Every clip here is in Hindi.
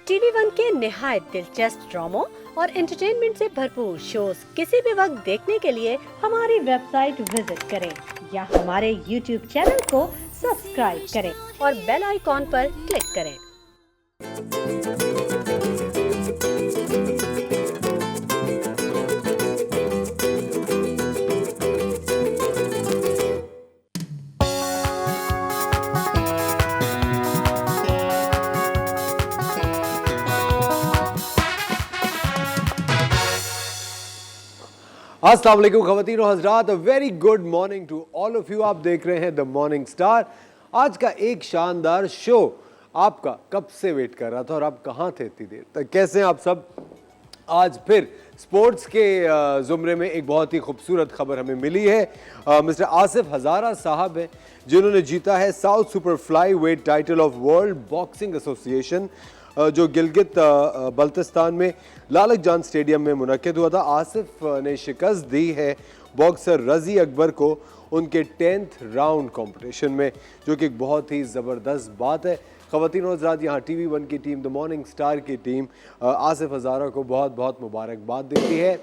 टीवी वन के निहायत दिलचस्प ड्रामों और एंटरटेनमेंट से भरपूर शोज किसी भी वक्त देखने के लिए हमारी वेबसाइट विजिट करें या हमारे यूट्यूब चैनल को सब्सक्राइब करें और बेल आइकॉन पर क्लिक करें। अस्सलाम वालेकुम ख़वातीन और हज़रात, very good morning to all of you. आप देख रहे हैं द मॉर्निंग स्टार। आज का एक शानदार शो आपका कब से वेट कर रहा था और आप कहाँ थे इतनी देर तक। कैसे हैं आप सब? आज फिर स्पोर्ट्स के ज़ुमरे में एक बहुत ही खूबसूरत खबर हमें मिली है। मिस्टर आसिफ हज़ारा साहब हैं जिन्होंने जीता है south super flyweight title of world boxing association, जो गिलगित बल्तिस्तान में लालक जान स्टेडियम में मुनक्किद हुआ था। आसिफ ने शिकस्त दी है बॉक्सर रज़ी अकबर को उनके 10th राउंड कंपटीशन में, जो कि एक बहुत ही ज़बरदस्त बात है। ख़वातीन और हज़रात, यहाँ टीवी वन की टीम, द मॉर्निंग स्टार की टीम आसिफ हज़ारा को बहुत बहुत मुबारकबाद देती है।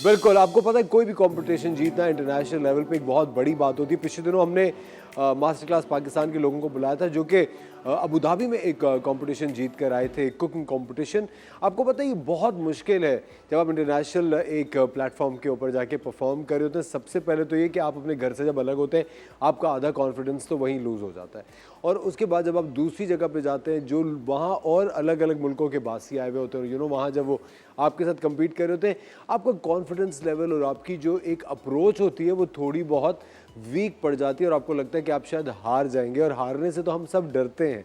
बिल्कुल, आपको पता है कोई भी कंपटीशन जीतना इंटरनेशनल लेवल पे एक बहुत बड़ी बात होती है। पिछले दिनों हमने मास्टर क्लास पाकिस्तान के लोगों को बुलाया था जो कि अबू धाबी में एक कंपटीशन जीत कर आए थे, कुकिंग कंपटीशन। आपको पता है ये बहुत मुश्किल है जब आप इंटरनेशनल एक प्लेटफॉर्म के ऊपर जाके परफॉर्म कर रहे होते हैं। सबसे पहले तो ये कि आप अपने घर से जब अलग होते हैं आपका आधा कॉन्फिडेंस तो वहीं लूज़ हो जाता है, और उसके बाद जब आप दूसरी जगह पे जाते हैं जो वहाँ और अलग अलग मुल्कों के बासी आए हुए होते हैं, वहाँ जब वो आपके साथ कम्पीट कर रहे होते हैं, आपका कॉन्फिडेंस लेवल और आपकी जो एक अप्रोच होती है वो थोड़ी बहुत वीक पड़ जाती है और आपको लगता है कि आप शायद हार जाएंगे, और हारने से तो हम सब डरते हैं।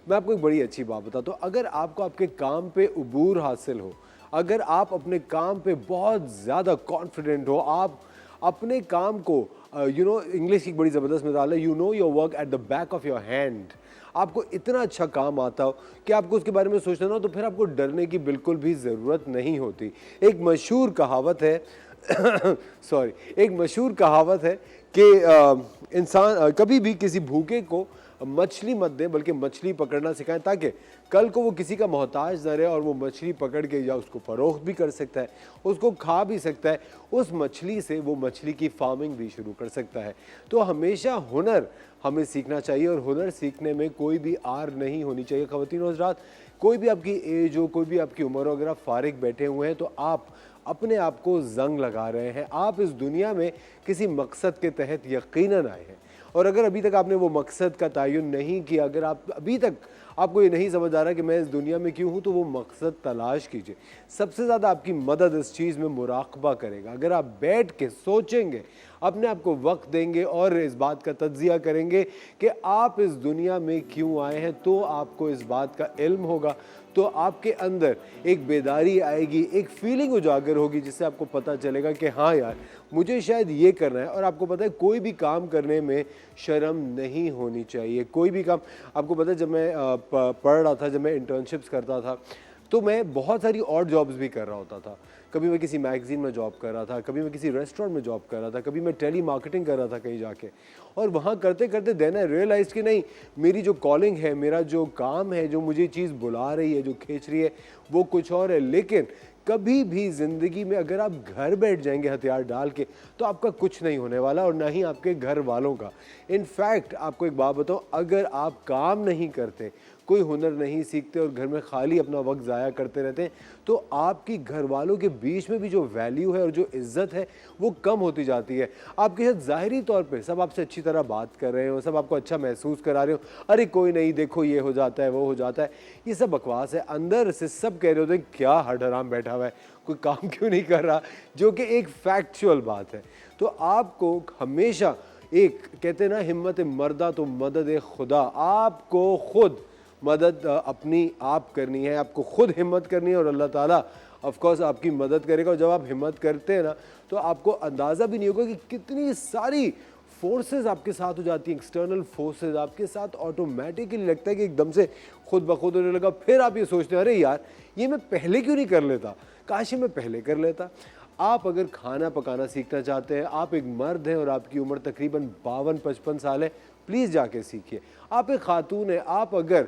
मैं आपको एक बड़ी अच्छी बात बताता हूँ, अगर आपको आपके काम पे उबूर हासिल हो, अगर आप अपने काम पे बहुत ज़्यादा कॉन्फिडेंट हो, आप अपने काम को इंग्लिश की बड़ी ज़बरदस्त मिसाल है, your work at the back of your hand, आपको इतना अच्छा काम आता हो कि आपको उसके बारे में सोचना ना हो, तो फिर आपको डरने की बिल्कुल भी ज़रूरत नहीं होती। एक मशहूर कहावत है एक मशहूर कहावत है कि इंसान कभी भी किसी भूखे को मछली मत दें, बल्कि मछली पकड़ना सिखाएं, ताकि कल को वो किसी का मोहताज न रहे और वो मछली पकड़ के या उसको फ़रोख्त भी कर सकता है, उसको खा भी सकता है, उस मछली से वो मछली की फार्मिंग भी शुरू कर सकता है। तो हमेशा हुनर हमें सीखना चाहिए और हुनर सीखने में कोई भी आर नहीं होनी चाहिए। ख़वातीन और हज़रात, कोई भी आपकी एज हो, कोई भी आपकी उम्र हो, अगर आप फारिग बैठे हुए हैं तो आप अपने आप को जंग लगा रहे हैं। आप इस दुनिया में किसी मकसद के तहत यकीनन आए हैं, और अगर अभी तक आपने वो मकसद का तयन नहीं किया, अगर आप अभी तक आपको ये नहीं समझ आ रहा कि मैं इस दुनिया में क्यों हूँ, तो वो मकसद तलाश कीजिए। सबसे ज़्यादा आपकी मदद इस चीज़ में मुराकबा करेगा। अगर आप बैठ के सोचेंगे, अपने आप को वक्त देंगे और इस बात का तज्जिया करेंगे कि आप इस दुनिया में क्यों आए हैं, तो आपको इस बात का इल्म होगा, तो आपके अंदर एक बेदारी आएगी, एक फीलिंग उजागर होगी जिससे आपको पता चलेगा कि हाँ यार, मुझे शायद ये करना है। और आपको पता है कोई भी काम करने में शर्म नहीं होनी चाहिए। कोई भी काम, आपको पता है जब मैं पढ़ रहा था, जब मैं इंटर्नशिप्स करता था, तो मैं बहुत सारी और जॉब्स भी कर रहा होता था। कभी मैं किसी मैगज़ीन में जॉब कर रहा था, कभी मैं किसी रेस्टोरेंट में जॉब कर रहा था, कभी मैं टेली मार्केटिंग कर रहा था कहीं जाके, और वहाँ करते करते देन आई रियलाइज़ कि नहीं, मेरी जो कॉलिंग है, मेरा जो काम है, जो मुझे चीज़ बुला रही है, जो खींच रही है, वो कुछ और है। लेकिन कभी भी ज़िंदगी में अगर आप घर बैठ जाएंगे हथियार डाल के, तो आपका कुछ नहीं होने वाला, और ना ही आपके घर वालों का। इनफैक्ट आपको एक बात बताऊँ, अगर आप काम नहीं करते, कोई हुनर नहीं सीखते और घर में खाली अपना वक्त ज़ाया करते रहते हैं, तो आपकी घर वालों के बीच में भी जो वैल्यू है और जो इज़्ज़त है वो कम होती जाती है। आपके साथ ज़ाहिरी तौर पे सब आपसे अच्छी तरह बात कर रहे हो, सब आपको अच्छा महसूस करा रहे हो, अरे कोई नहीं, देखो ये हो जाता है, वो हो जाता है, ये सब बकवास है। अंदर से सब कह रहे होते हैं क्या हड हराम बैठा हुआ है, कोई काम क्यों नहीं कर रहा, जो कि एक फैक्चुअल बात है। तो आपको हमेशा, एक कहते हैं ना, हिम्मत मर्दा तो मदद खुदा, आपको खुद मदद अपनी आप करनी है, आपको खुद हिम्मत करनी है, और अल्लाह ताला ऑफ कोर्स आपकी मदद करेगा। और जब आप हिम्मत करते हैं ना, तो आपको अंदाज़ा भी नहीं होगा कि कितनी सारी फोर्सेस आपके साथ हो जाती हैं, एक्सटर्नल फोर्सेस आपके साथ ऑटोमेटिकली लगता है कि एकदम से खुद ब खुद होने लगा। फिर आप ये सोचते हैं, अरे यार, ये मैं पहले क्यों नहीं कर लेता, काश मैं पहले कर लेता। आप अगर खाना पकाना सीखना चाहते हैं, आप एक मर्द हैं और आपकी उम्र तकरीबन 52-55 साल है, प्लीज़ जाके सीखिए। आप एक खातून है, आप अगर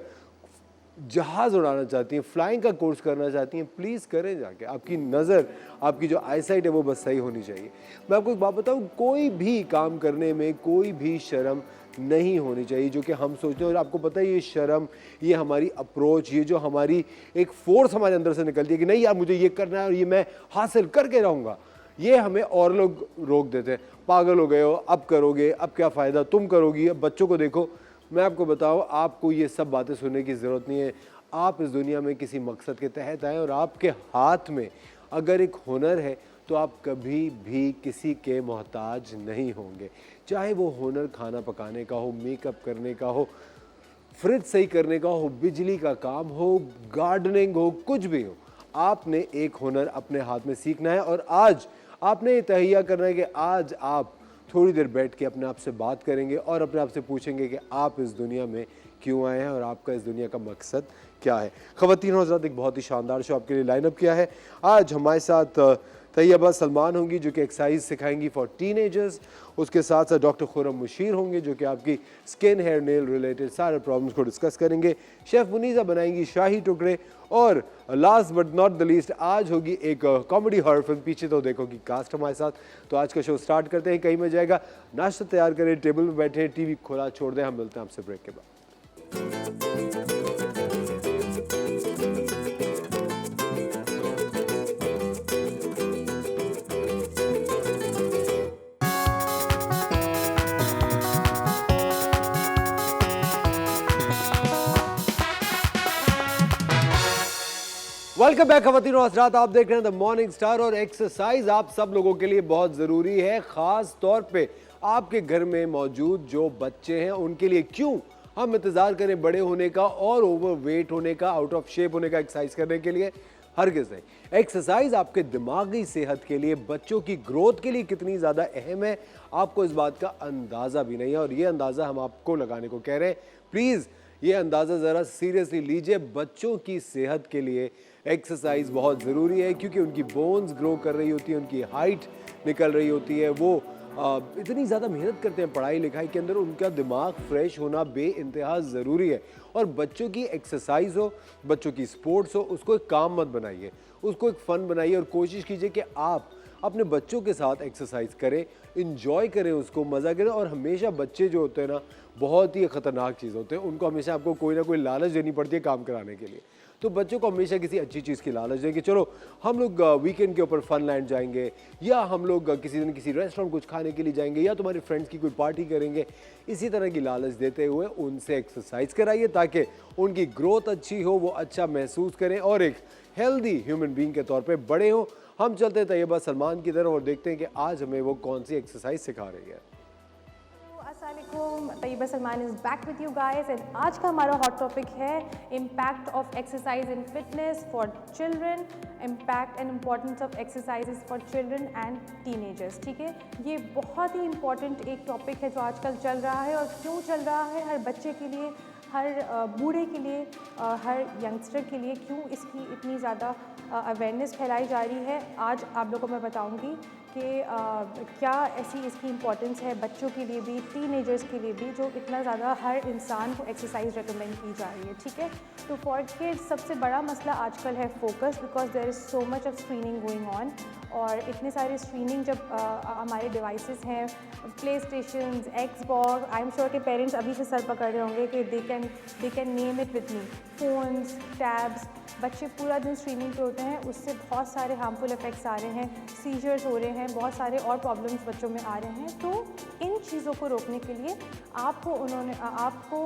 जहाज़ उड़ाना चाहती हैं, फ्लाइंग का कोर्स करना चाहती हैं, प्लीज़ करें जाके। आपकी नज़र, आपकी जो आईसाइट है वो बस सही होनी चाहिए। मैं आपको एक बात बताऊँ, कोई भी काम करने में कोई भी शर्म नहीं होनी चाहिए जो कि हम सोचते हैं। और आपको पता है ये शर्म, ये हमारी अप्रोच, ये जो हमारी एक फ़ोर्स हमारे अंदर से निकलती है कि नहीं यार मुझे ये करना है और ये मैं हासिल करके रहूँगा, ये हमें और लोग रोक देते हैं। पागल हो गए हो, अब करोगे, अब क्या फ़ायदा, तुम करोगी, अब बच्चों को देखो। मैं आपको बताऊँ, आपको ये सब बातें सुनने की ज़रूरत नहीं है। आप इस दुनिया में किसी मकसद के तहत आए और आपके हाथ में अगर एक हुनर है तो आप कभी भी किसी के मोहताज नहीं होंगे। चाहे वो हुनर खाना पकाने का हो, मेकअप करने का हो, फ्रिज सही करने का हो, बिजली का काम हो, गार्डनिंग हो, कुछ भी हो, आपने एक हुनर अपने हाथ में सीखना है। और आज आपने ये तहैया करना है कि आज आप थोड़ी देर बैठ के अपने आप से बात करेंगे और अपने आप से पूछेंगे कि आप इस दुनिया में क्यों आए हैं और आपका इस दुनिया का मकसद क्या है। ख़वातीन और हज़रात, एक बहुत ही शानदार शो आपके लिए लाइनअप किया है। आज हमारे साथ तैयबा सलमान होंगी जो कि एक्सरसाइज सिखाएंगी फॉर टीनेजर्स। उसके साथ साथ डॉक्टर खुर्रम मुशीर होंगे जो कि आपकी स्किन, हेयर, नेल रिलेटेड सारे प्रॉब्लम्स को डिस्कस करेंगे। शेफ़ मुनीज़ा बनाएंगी शाही टुकड़े। और last but not the least, आज होगी एक कॉमेडी हॉरर फिल्म, पीछे तो देखोगी कास्ट हमारे साथ। तो आज का शो स्टार्ट करते हैं। कहीं में जाएगा, नाश्ता तैयार करें, टेबल में बैठे, टीवी खुला छोड़ दें। हम मिलते हैं आपसे ब्रेक के बाद। वेलकम बैक ख़वातीन और हज़रात, आप देख रहे हैं द मॉर्निंग स्टार। और एक्सरसाइज आप सब लोगों के लिए बहुत ज़रूरी है, ख़ास तौर पे आपके घर में मौजूद जो बच्चे हैं उनके लिए। क्यों हम इंतज़ार करें बड़े होने का और ओवरवेट होने का, आउट ऑफ शेप होने का एक्सरसाइज करने के लिए? हरगिज़ नहीं। एक्सरसाइज आपके दिमागी सेहत के लिए, बच्चों की ग्रोथ के लिए कितनी ज़्यादा अहम है, आपको इस बात का अंदाज़ा भी नहीं है। और ये अंदाज़ा हम आपको लगाने को कह रहे हैं। प्लीज़ ये अंदाज़ा ज़रा सीरियसली लीजिए। बच्चों की सेहत के लिए एक्सरसाइज बहुत ज़रूरी है क्योंकि उनकी बोन्स ग्रो कर रही होती है, उनकी हाइट निकल रही होती है, वो इतनी ज़्यादा मेहनत करते हैं पढ़ाई लिखाई के अंदर, उनका दिमाग फ्रेश होना बेइंतहा ज़रूरी है। और बच्चों की एक्सरसाइज हो, बच्चों की स्पोर्ट्स हो, उसको एक काम मत बनाइए, उसको एक फ़न बनाइए। और कोशिश कीजिए कि आप अपने बच्चों के साथ एक्सरसाइज करें, इंजॉय करें, उसको मज़ा करें। और हमेशा बच्चे जो होते हैं ना, बहुत ही ख़तरनाक चीज़ होते हैं, उनको हमेशा आपको कोई ना कोई लालच देनी पड़ती है काम कराने के लिए। तो बच्चों को हमेशा किसी अच्छी चीज़ की लालच दें कि चलो हम लोग वीकेंड के ऊपर फन लैंड जाएंगे, या हम लोग किसी दिन किसी रेस्टोरेंट कुछ खाने के लिए जाएंगे, या तुम्हारे फ्रेंड्स की कोई पार्टी करेंगे। इसी तरह की लालच देते हुए उनसे एक्सरसाइज कराइए ताकि उनकी ग्रोथ अच्छी हो, वो अच्छा महसूस करें और एक हेल्दी ह्यूमन बीइंग के तौर पर बड़े हों। हम चलते हैं तैयबा सलमान की तरफ और देखते हैं कि आज हमें वो कौन सी एक्सरसाइज सिखा रही है। अस्सलामुअलैकुम, Tayyaba Salman is back with you guys. And आज का हमारा हॉट टॉपिक है impact of exercise in fitness for children, impact and importance of exercises for children and teenagers. ठीक है, ये बहुत ही इंपॉर्टेंट एक टॉपिक है जो आजकल चल रहा है। और क्यों चल रहा है? हर बच्चे के लिए, हर बूढ़े के लिए, हर यंगस्टर के लिए क्यों इसकी इतनी ज़्यादा अवेयरनेस फैलाई जा रही है, आज आप लोगों को मैं बताऊंगी कि क्या ऐसी इसकी इम्पोर्टेंस है बच्चों के लिए भी, टीनेजर्स के लिए भी, जो इतना ज़्यादा हर इंसान को एक्सरसाइज रिकमेंड की जा रही है। ठीक है, तो फॉर किड्स सबसे बड़ा मसला आजकल है focus, because there is so much of screening going on. और इतने सारे स्क्रीनिंग जब हमारे डिवाइसेस हैं, PlayStation, Xbox, I am sure के पेरेंट्स अभी से सर पकड़ रहे होंगे कि they can name it with me, phones, tabs. बच्चे पूरा दिन स्ट्रीमिंग पे होते हैं, उससे बहुत सारे हार्मफुल इफ़ेक्ट्स आ रहे हैं, सीजर्स हो रहे हैं, बहुत सारे और प्रॉब्लम्स बच्चों में आ रहे हैं। तो इन चीज़ों को रोकने के लिए आपको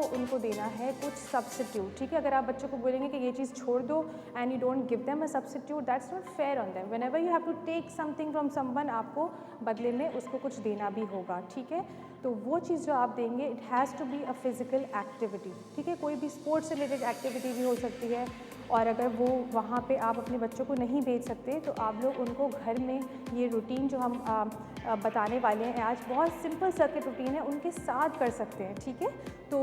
उनको देना है कुछ सब्स्टिट्यूट। ठीक है, अगर आप बच्चों को बोलेंगे कि ये चीज़ छोड़ दो and you don't give them a substitute, that's not fair on them. Whenever you have to take something from someone, आपको बदले में उसको कुछ देना भी होगा। ठीक है, तो वो चीज़ जो आप देंगे, it has to be a physical activity. ठीक है, कोई भी स्पोर्ट्स से रिलेटेड एक्टिविटी भी हो सकती है। और अगर वो वहाँ पे आप अपने बच्चों को नहीं भेज सकते, तो आप लोग उनको घर में ये रूटीन जो हम बताने वाले हैं आज, बहुत सिंपल सर्किट रूटीन है, उनके साथ कर सकते हैं। ठीक है, तो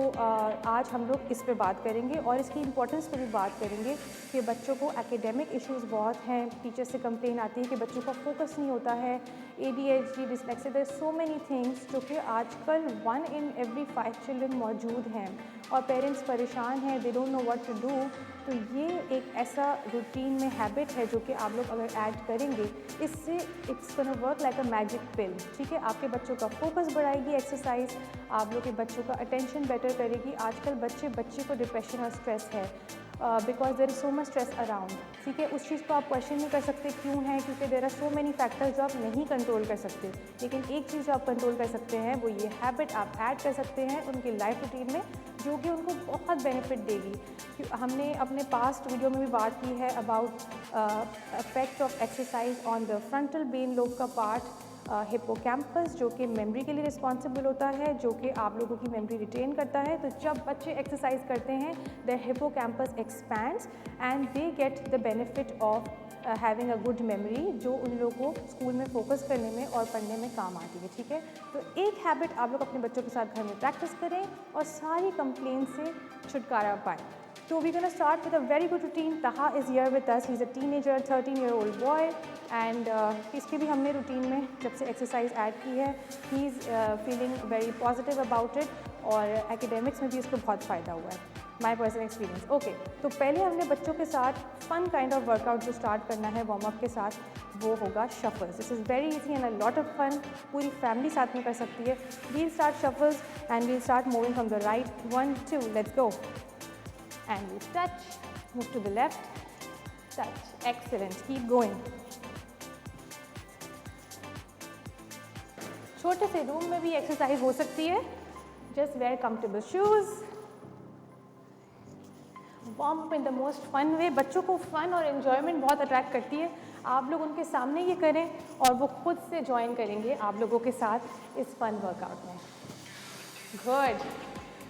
आज हम लोग इस पे बात करेंगे और इसकी इम्पोर्टेंस पे भी बात करेंगे कि बच्चों को एकेडमिक इश्यूज़ बहुत हैं, टीचर से कंप्लेन आती है कि बच्चों का फोकस नहीं होता है, ADHD, dyslexia, there so many things जो कि आजकल 1 in every 5 चिल्ड्रन मौजूद हैं। और पेरेंट्स परेशान हैं, they don't know what to do, तो ये एक ऐसा रूटीन में हैबिट है जो कि आप लोग अगर ऐड करेंगे, इससे it's gonna work like a magic pill. ठीक है, आपके बच्चों का फोकस बढ़ाएगी एक्सरसाइज, आप लोग के बच्चों का अटेंशन बेटर करेगी। आजकल बच्चे को डिप्रेशन और स्ट्रेस है because there is so much stress around. ठीक है, उस चीज़ को आप क्वेश्चन नहीं कर सकते क्यों है, क्योंकि there are so many factors जो आप नहीं कंट्रोल कर सकते। लेकिन एक चीज़ जो आप कंट्रोल कर सकते हैं वो ये हैबिट आप ऐड कर सकते हैं उनकी लाइफ रूटीन में, जो कि उनको बहुत बेनिफिट देगी। हमने अपने पास्ट वीडियो में भी बात की है about effect of exercise on the frontal brain lobe का पार्ट हिप्पोकैम्पस, जो कि मेमोरी के लिए रिस्पॉन्सिबल होता है, जो कि आप लोगों की मेमोरी रिटेन करता है। तो जब बच्चे एक्सरसाइज करते हैं the hippocampus expands and they get the benefit of having a good memory, जो उन लोगों को स्कूल में फोकस करने में और पढ़ने में काम आती है। ठीक है, तो एक हैबिट आप लोग अपने बच्चों के साथ घर में प्रैक्टिस करें और सारी कंप्लेंट से छुटकारा पाएँ। So we're going to start with a very good routine. Taha is here with us. He's a teenager, 13-year-old boy, and इसके भी हमने रूटीन में जब से एक्सरसाइज ऐड की है, he is feeling very positive about it, और एकेडमिक्स में भी इसको बहुत फ़ायदा हुआ है। My personal experience. Okay, तो पहले हमने बच्चों के साथ फन काइंड ऑफ वर्कआउट जो स्टार्ट करना है वार्म अप के साथ, वो होगा shuffles. This is very easy and a lot of fun, पूरी फैमिली साथ में कर सकती है। We'll start shuffles and we'll start moving from the right, 1 2 let's go, and you touch, move to the left, touch, excellent, keep going. छोटे से रूम में भी एक्सरसाइज हो सकती है, just wear comfortable shoes, warm up in the most fun way। बच्चों को फन और एन्जॉयमेंट बहुत अट्रैक्ट करती है, आप लोग उनके सामने ये करें और वो खुद से ज्वाइन करेंगे आप लोगों के साथ इस फन वर्कआउट में। गुड,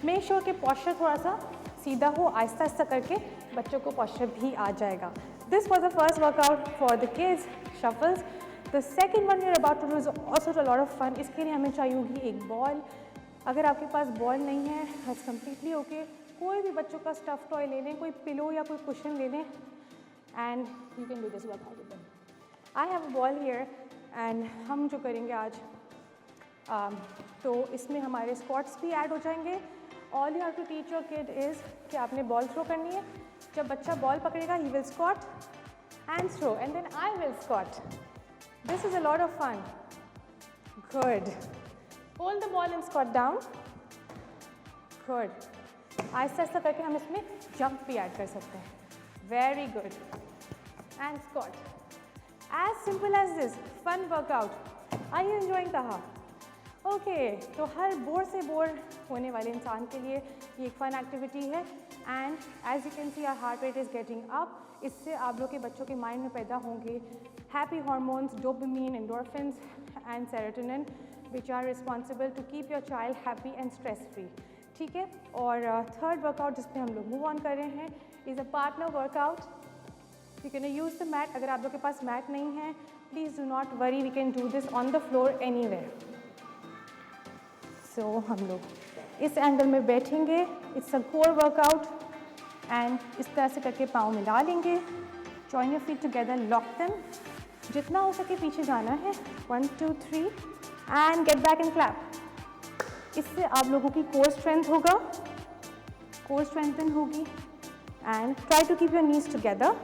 मेक श्योर कि पॉस्चर थोड़ा सा सीधा हो, आहिस्ता आहिस्ता करके बच्चों को पॉस्चर भी आ जाएगा। This was the first workout for the kids, shuffles. The second one we are about to do is also a lot of fun. इसके लिए हमें चाहिए होगी एक बॉल। अगर आपके पास बॉल नहीं है दैट्स कम्प्लीटली ओके, कोई भी बच्चों का स्टफ टॉय ले लें, कोई पिलो या कोई कुशन ले लें, and you can do this workout with them. I have a ball here and हम जो करेंगे आज तो इसमें हमारे स्क्वाट्स भी ऐड हो जाएंगे। All you have to teach your kid is कि आपने बॉल थ्रो करनी है। जब बच्चा बॉल पकड़ेगा he will squat and throw and then I will squat. This is a lot of fun. Good, hold the ball and squat down. Good, आहिस्ता आहिस्ता करके हम इसमें जंप भी ऐड कर सकते हैं। Very good, and squat. As simple as this fun workout. Are you enjoying Taha? Okay, तो हर बोर से बोर होने वाले इंसान के लिए ये एक फ़न एक्टिविटी है, and as you can see our heart rate is getting up. इससे आप लोग के बच्चों के माइंड में पैदा होंगे happy hormones, dopamine, endorphins and serotonin, which are responsible to keep your child happy and stress free. ठीक है, और थर्ड वर्कआउट जिस पे हम लोग मूव ऑन कर रहे हैं is a partner workout. You can use the mat. अगर आप लोग के पास मैट नहीं है please do not worry, we can do this on the floor anywhere. So हम लोग इस एंगल में बैठेंगे, it's a core workout, and इस तरह से करके पाँव मिला लेंगे, join your feet together, lock them, जितना हो सके पीछे जाना है, 1 2 3 and get back and clap. इससे आप लोगों की कोर स्ट्रेंथ होगा, कोर स्ट्रेंथन होगी, and try to keep your knees together.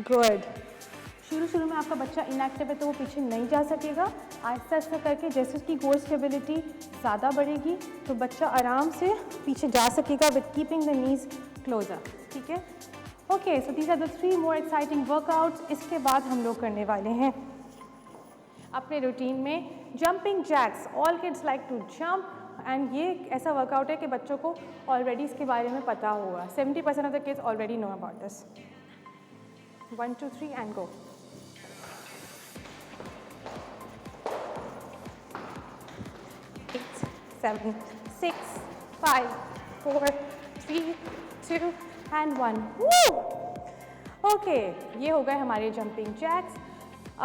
Good, शुरू में आपका बच्चा इनएक्टिव है तो वो पीछे नहीं जा सकेगा। आहिस्ता आहिस्ता करके जैसे उसकी कोर स्टेबिलिटी ज़्यादा बढ़ेगी तो बच्चा आराम से पीछे जा सकेगा with keeping the knees closer. ठीक है, okay, so these are the 3 more exciting workouts. इसके बाद हम लोग करने वाले हैं अपने रूटीन में jumping jacks. All kids like to jump, and ये ऐसा वर्कआउट है कि बच्चों को ऑलरेडी इसके बारे में पता होगा। 70% of the kids already know about this. 1 2 3 and go. 7 6 5 4 3 2 and 1। Okay, ये हो गए हमारे जंपिंग जैक्स।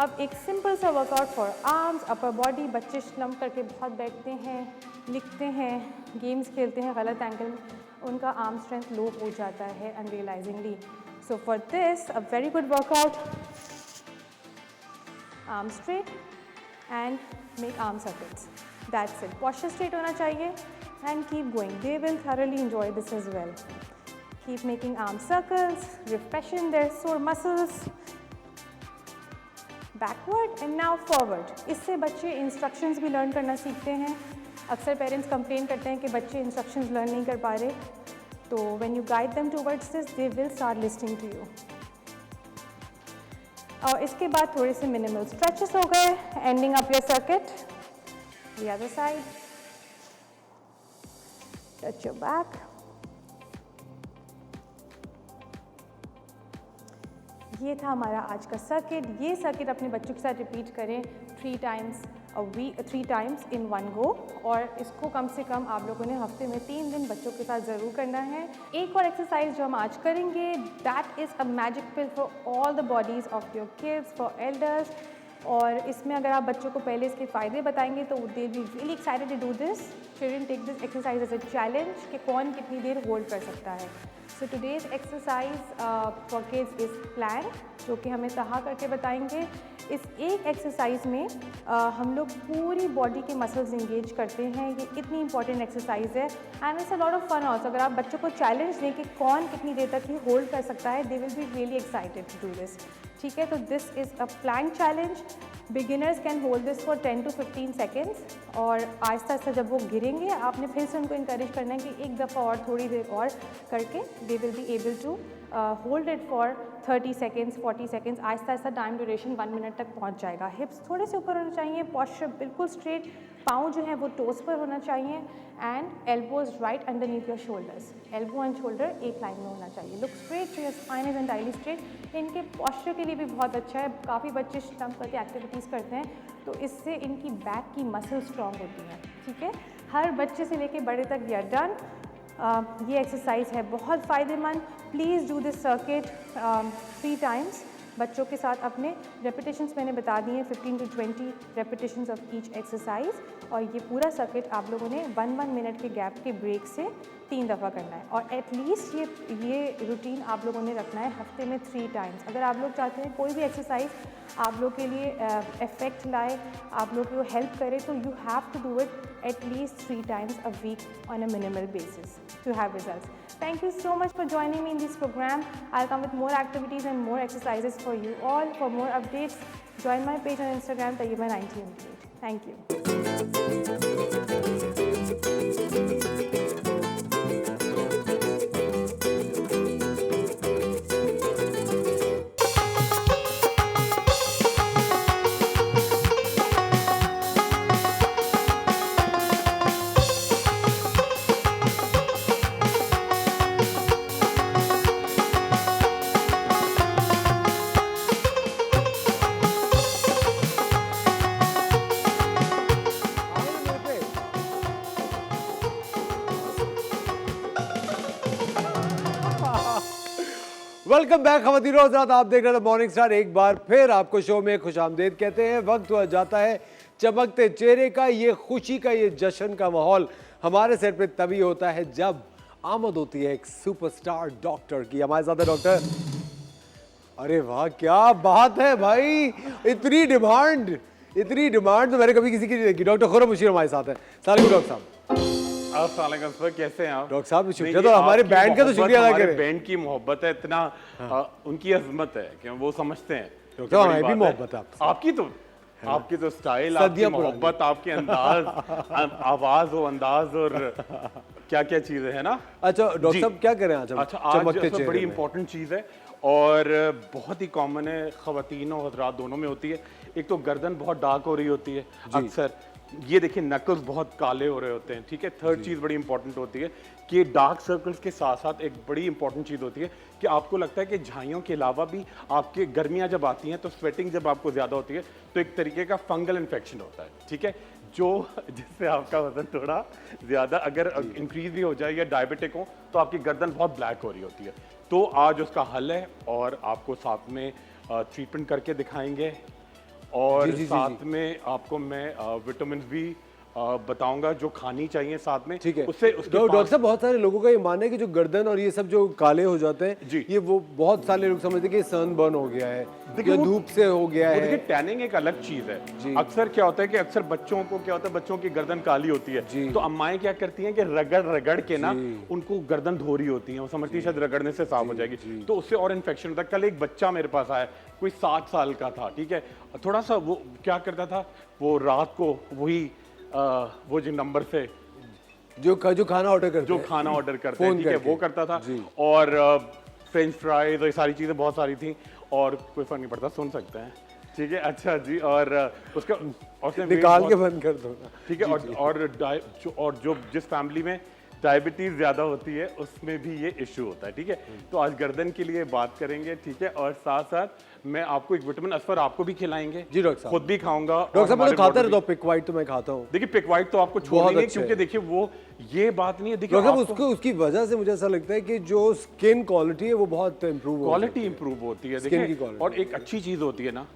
अब एक सिंपल सा workout for arms, upper body. बच्चे स्लम्प करके बहुत बैठते हैं, लिखते हैं, गेम्स खेलते हैं गलत एंगल में, उनका आर्म स्ट्रेंथ लो हो जाता है unrealisingly. So for this a very good workout, arm straight and make arm circles, that's it. Posture straight होना चाहिए, and keep going. They will thoroughly enjoy this as well. Keep making arm circles, refreshing their sore muscles. Backward and now forward. इससे बच्चे instructions भी learn करना सीखते हैं. अक्सर पेरेंट्स कंप्लेन करते हैं कि बच्चे इंस्ट्रक्शंस लर्न नहीं कर पा रहे, तो when you guide them towards this they will start listening to you. और इसके बाद थोड़े से मिनिमल स्ट्रेचेस हो गए. Ending up your circuit, the other side, touch your back. ये था हमारा आज का सर्किट. ये सर्किट अपने बच्चों के साथ रिपीट करें 3 टाइम्स इन वन गो, और इसको कम से कम आप लोगों ने हफ्ते में 3 दिन बच्चों के साथ ज़रूर करना है. एक और एक्सरसाइज जो हम आज करेंगे, that is a magic pill for all the bodies of your kids, for elders. और इसमें अगर आप बच्चों को पहले इसके फ़ायदे बताएंगे तो they be really excited to do this. Children take this exercise as a challenge कि कौन कितनी देर होल्ड कर सकता है. So today's exercise for kids is plank, जो कि हमें तहा करके बताएंगे. इस एक एक्सरसाइज में हम लोग पूरी बॉडी के मसल्स इंगेज करते हैं. ये इतनी इंपॉर्टेंट एक्सरसाइज है and it's a lot of fun also. अगर आप बच्चों को चैलेंज दें कि कौन कितनी देर तक ही होल्ड कर सकता है, they will be really excited to do this. ठीक है, तो this is a plank challenge. Beginners can hold this for 10 to 15 seconds. और आहिस्ता आहिस्ता जब वो गिरेंगे, आपने फिर से उनको इंकरेज करना है कि एक दफ़ा और थोड़ी देर और करके they will be able to hold it for 30 seconds, 40 seconds. आहिस्ता आहिस्ता टाइम ड्यूरेशन 1 मिनट तक पहुंच जाएगा. हिप्स थोड़े से ऊपर होने चाहिए, पॉस्चर बिल्कुल स्ट्रेट, पाँव जो है वो टोस पर होना चाहिए, and elbows right underneath your shoulders. Elbow and shoulder एक लाइन में होना चाहिए. Look straight, your spine is entirely straight. इनके पॉस्चर के लिए भी बहुत अच्छा है. काफ़ी बच्चे स्टंप करके एक्टिविटीज़ करते हैं, तो इससे इनकी बैक की मसल स्ट्रॉन्ग होती है. ठीक है, हर बच्चे से लेके बड़े तक वी आर डन. ये एक्सरसाइज है बहुत फ़ायदेमंद. Please do this circuit 3 times बच्चों के साथ. अपने रेपिटेशंस मैंने बता दिए हैं, 15 to 20 repetitions of each exercise. और ये पूरा सर्किट आप लोगों ने 1 मिनट के गैप के ब्रेक से 3 दफ़ा करना है. और एटलीस्ट ये रूटीन आप लोगों ने रखना है हफ्ते में 3 टाइम्स. अगर आप लोग चाहते हैं कोई भी एक्सरसाइज आप लोग के लिए इफेक्ट लाए, आप लोग को हेल्प करे, तो you have to do it at least 3 times a week on a minimal basis to have results. Thank you so much for joining me in this program. I'll come with more activities and more exercises for you all. For more updates, join my page on Instagram, Tayyiba9088. Thank you. Welcome back खवातीन और हज़रात, आप देख रहे थे मॉर्निंग स्टार. एक बार फिर आपको शो में खुशामदीद कहते हैं. वक्त हुआ जाता है चमकते चेहरे का, ये खुशी का, ये जश्न का माहौल हमारे सेट पे तभी होता है जब आमद होती है एक सुपरस्टार डॉक्टर की. हमारे साथ है डॉक्टर. अरे वाह, क्या बात है भाई, इतनी डिमांड तो मैंने कभी किसी की नहीं देखी. डॉक्टर खुर्रम बशीर हमारे साथ है. सलाम डॉक्टर साहब. अस्सलाम वालेकुम सर, कैसे हैं आप? डॉक्टर साहब शुक्रिया, तो हमारे बैंड का तो शुक्रिया अदा करें. बैंड की मोहब्बत है, इतना उनकी अजमत है कि वो समझते हैं. डॉक्टर हमारी भी मोहब्बत है आपकी तो स्टाइल, आपकी मोहब्बत, आपके अंदाज, आवाज हो, अंदाज और क्या क्या चीजें है ना. अच्छा डॉक्टर साहब, क्या करें आज हम? अच्छा, आज बड़ी इंपॉर्टेंट चीज है और बहुत ही कॉमन है, खवातीन और हज़रात दोनों में होती है. एक तो गर्दन बहुत डार्क हो रही होती है अक्सर. ये देखिए नकल्स बहुत काले हो रहे होते हैं. ठीक है, थर्ड चीज़ बड़ी इंपॉर्टेंट होती है कि डार्क सर्कल्स के साथ साथ एक बड़ी इंपॉर्टेंट चीज़ होती है कि आपको लगता है कि झाइयों के अलावा भी आपके गर्मियाँ जब आती हैं तो स्वेटिंग जब आपको ज़्यादा होती है तो एक तरीके का फंगल इन्फेक्शन होता है. ठीक है, जिससे आपका वजन थोड़ा ज़्यादा अगर इंक्रीज भी हो जाए या डायबिटिक हो तो आपकी गर्दन बहुत ब्लैक हो रही होती है. तो आज उसका हल है और आपको साथ में ट्रीटमेंट करके दिखाएंगे और साथ में आपको मैं विटामिन बी बताऊंगा जो खानी चाहिए साथ में। ठीक है। उससे उसके डॉक्टर साहब, बहुत सारे लोगों का ये मानना है कि जो गर्दन और ये सब जो काले हो जाते हैं, जी। ये वो बहुत सारे लोग समझते हैं कि सनबर्न हो गया है देखिए या वो- धूप से हो गया वो है। देखिए टैनिंग एक अलग चीज जी। है। अक्सर क्या होता है कि अक्सर बच्चों को क्या होता है, बच्चों की गर्दन काली होती जी। है, तो अम्माएं क्या करती हैं कि रगड़ रगड़ के ना जी। उनको गर्दन धो रही होती हैं, वो समझती है शायद रगड़ने से साफ हो जाएगी, तो उससे और इन्फेक्शन होता है। कल एक बच्चा मेरे पास आया, कोई 7 साल का था, ठीक है, थोड़ा सा वो क्या करता था, वो रात को वही वो जो नंबर से जो खाना ऑर्डर करते जो हैं। खाना ऑर्डर करते हैं, फोन ठीक है, करके। वो करता था। जी। और फ्रेंच फ्राइज और ये सारी चीजें बहुत सारी थी, और कोई फर्क नहीं पड़ता, सुन सकते हैं, ठीक है। अच्छा जी, और उसका उसने weight निकाल के बहुत- बंद कर दो ना। ठीक है। और जो जिस फैमिली में डायबिटीज ज्यादा होती है उसमें भी ये इशू होता है, ठीक है। तो आज गर्दन के लिए बात करेंगे, ठीक है, और साथ साथ मैं आपको एक विटामिन असफर आपको भी खिलाएंगे। जी डॉक्टर साहब। खुद भी खाऊंगा। डॉक्टर साहब, मैं तो खाता रहता हूँ पिकवाइट, तो मैं खाता हूँ। देखिए पिकवाइट तो आपको बहुत छोड़ेंगे, अच्छा क्योंकि है। देखिए वो ये बात नहीं है, देखिए डॉक्टर साहब, आपको उसको उसकी वजह से मुझे ऐसा लगता है कि जो स्किन क्वालिटी है वो बहुत इंप्रूव हो क्वालिटी इंप्रूव होती है, Skin की देखिए। quality। और एक अच्छी चीज होती है ना,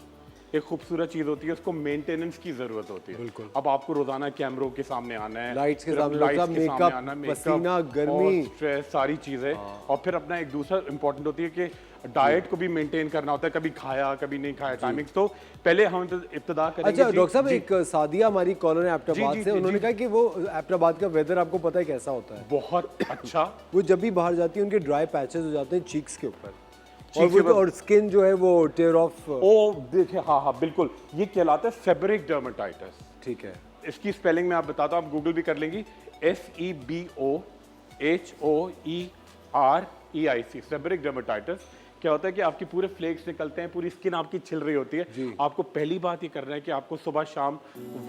एक खूबसूरत चीज होती है, उसको मेंटेनेंस की जरूरत होती है। बिल्कुल। अब आपको रोजाना कैमरों के सामने आना है, लाइट्स के फिर सामने, लाइट्स डॉक्टर के साहब, सामने makeup, आना, makeup पसीना, गर्मी। और स्ट्रेस, सारी चीजें। और फिर अपना एक दूसरा इंपॉर्टेंट होती है कि डाइट को भी मेंटेन करना होता है, कभी खाया कभी नहीं खाया, टाइमिंग्स। तो पहले हम इब्तिदा करेंगे। अच्छा जी, डॉक्टर साहब, जी। एक सादिया हमारी कॉलर है जी, एबटाबाद जी, से, जी, उन्होंने जी। कहा कि वो एबटाबाद का वेदर आपको पता है कैसा होता है। बहुत अच्छा। वो जब भी बाहर जाती है उनके ड्राई पैचेस हो जाते हैं चीक्स के ऊपर, और Cheeks के वो ऊपर। और स्किन जो है वो टेयर ऑफ। ओ देखिए, हाँ हाँ बिल्कुल, ये कहलाता है सेबरिक डर्मेटाइटिस। ठीक है। इसकी स्पेलिंग मैं आप बताता हूँ, आप गूगल भी कर लेंगी, SEBOHOEREIC, सेबरिक डर्मेटाइटिस। क्या होता है कि आपकी पूरे फ्लेक्स निकलते हैं, पूरी स्किन आपकी छिल रही होती है। आपको पहली बात ये करना है कि आपको सुबह शाम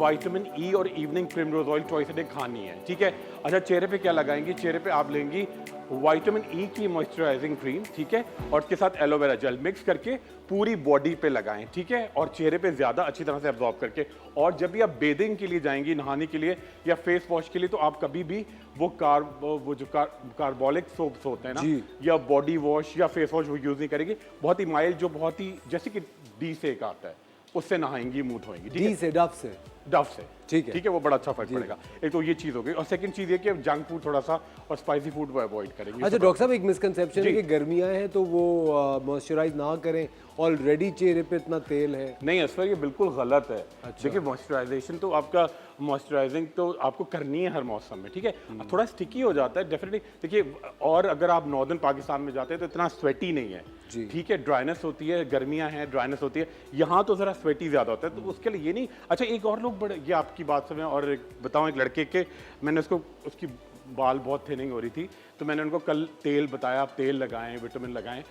विटामिन ई और evening primrose oil twice a day खानी है, ठीक है। अच्छा, चेहरे पे क्या लगाएंगी? चेहरे पे आप लेंगी विटामिन ई की मॉइस्चराइजिंग क्रीम, ठीक है, और उसके साथ एलोवेरा जेल मिक्स करके पूरी बॉडी पे लगाएं, ठीक है, और चेहरे पे ज्यादा अच्छी तरह से एब्जॉर्ब करके। और जब भी आप बेदिंग के लिए जाएंगी, नहाने के लिए या फेस वॉश के लिए, तो आप कभी भी वो कार्बोलिक सोप्स होते हैं ना, जी। या बॉडी वॉश या फेस वॉश वो यूज नहीं करेंगी। बहुत ही माइल्ड, जो बहुत ही जैसे कि डी से एक आता है, उससे नहाएंगी, मुंह धोएंगी, ठीक डी है, से, डफ से। डव से, ठीक है। ठीक है, वो बड़ा अच्छा फर्क पड़ेगा। एक तो ये चीज हो गई, और सेकंड चीज ये कि जंक फूड थोड़ा सा और स्पाइसी फूड वो अवॉइड करेंगे। अच्छा डॉक्टर साहब, एक मिसकंसेप्शन है जी। कि गर्मियां हैं तो वो मॉइस्चराइज ना करें, ऑलरेडी चेहरे पे इतना तेल है। नहीं असफर, ये बिल्कुल गलत है। अच्छा। देखिए मॉइस्चराइजेशन तो आपका, मॉइस्चराइजिंग तो आपको करनी है हर मौसम में, ठीक है। थोड़ा स्टिकी हो जाता है डेफिनेटली, देखिए। और अगर आप नॉर्दर्न पाकिस्तान में जाते हैं तो इतना स्वेटी नहीं है, जी। ठीक है, ड्राइनेस होती है, गर्मियां हैं, ड्राइनेस होती है। यहाँ तो जरा स्वेटी ज्यादा होता है, तो उसके लिए ये नहीं। अच्छा, एक और लोग बड़े, ये आपकी बात से मैं और बताऊं, एक लड़के के, मैंने उसको, उसकी बाल बहुत थिनिंग हो रही थी, तो मैंने उनको कल तेल बताया, आप तेल लगाएं, विटामिन लगाएं।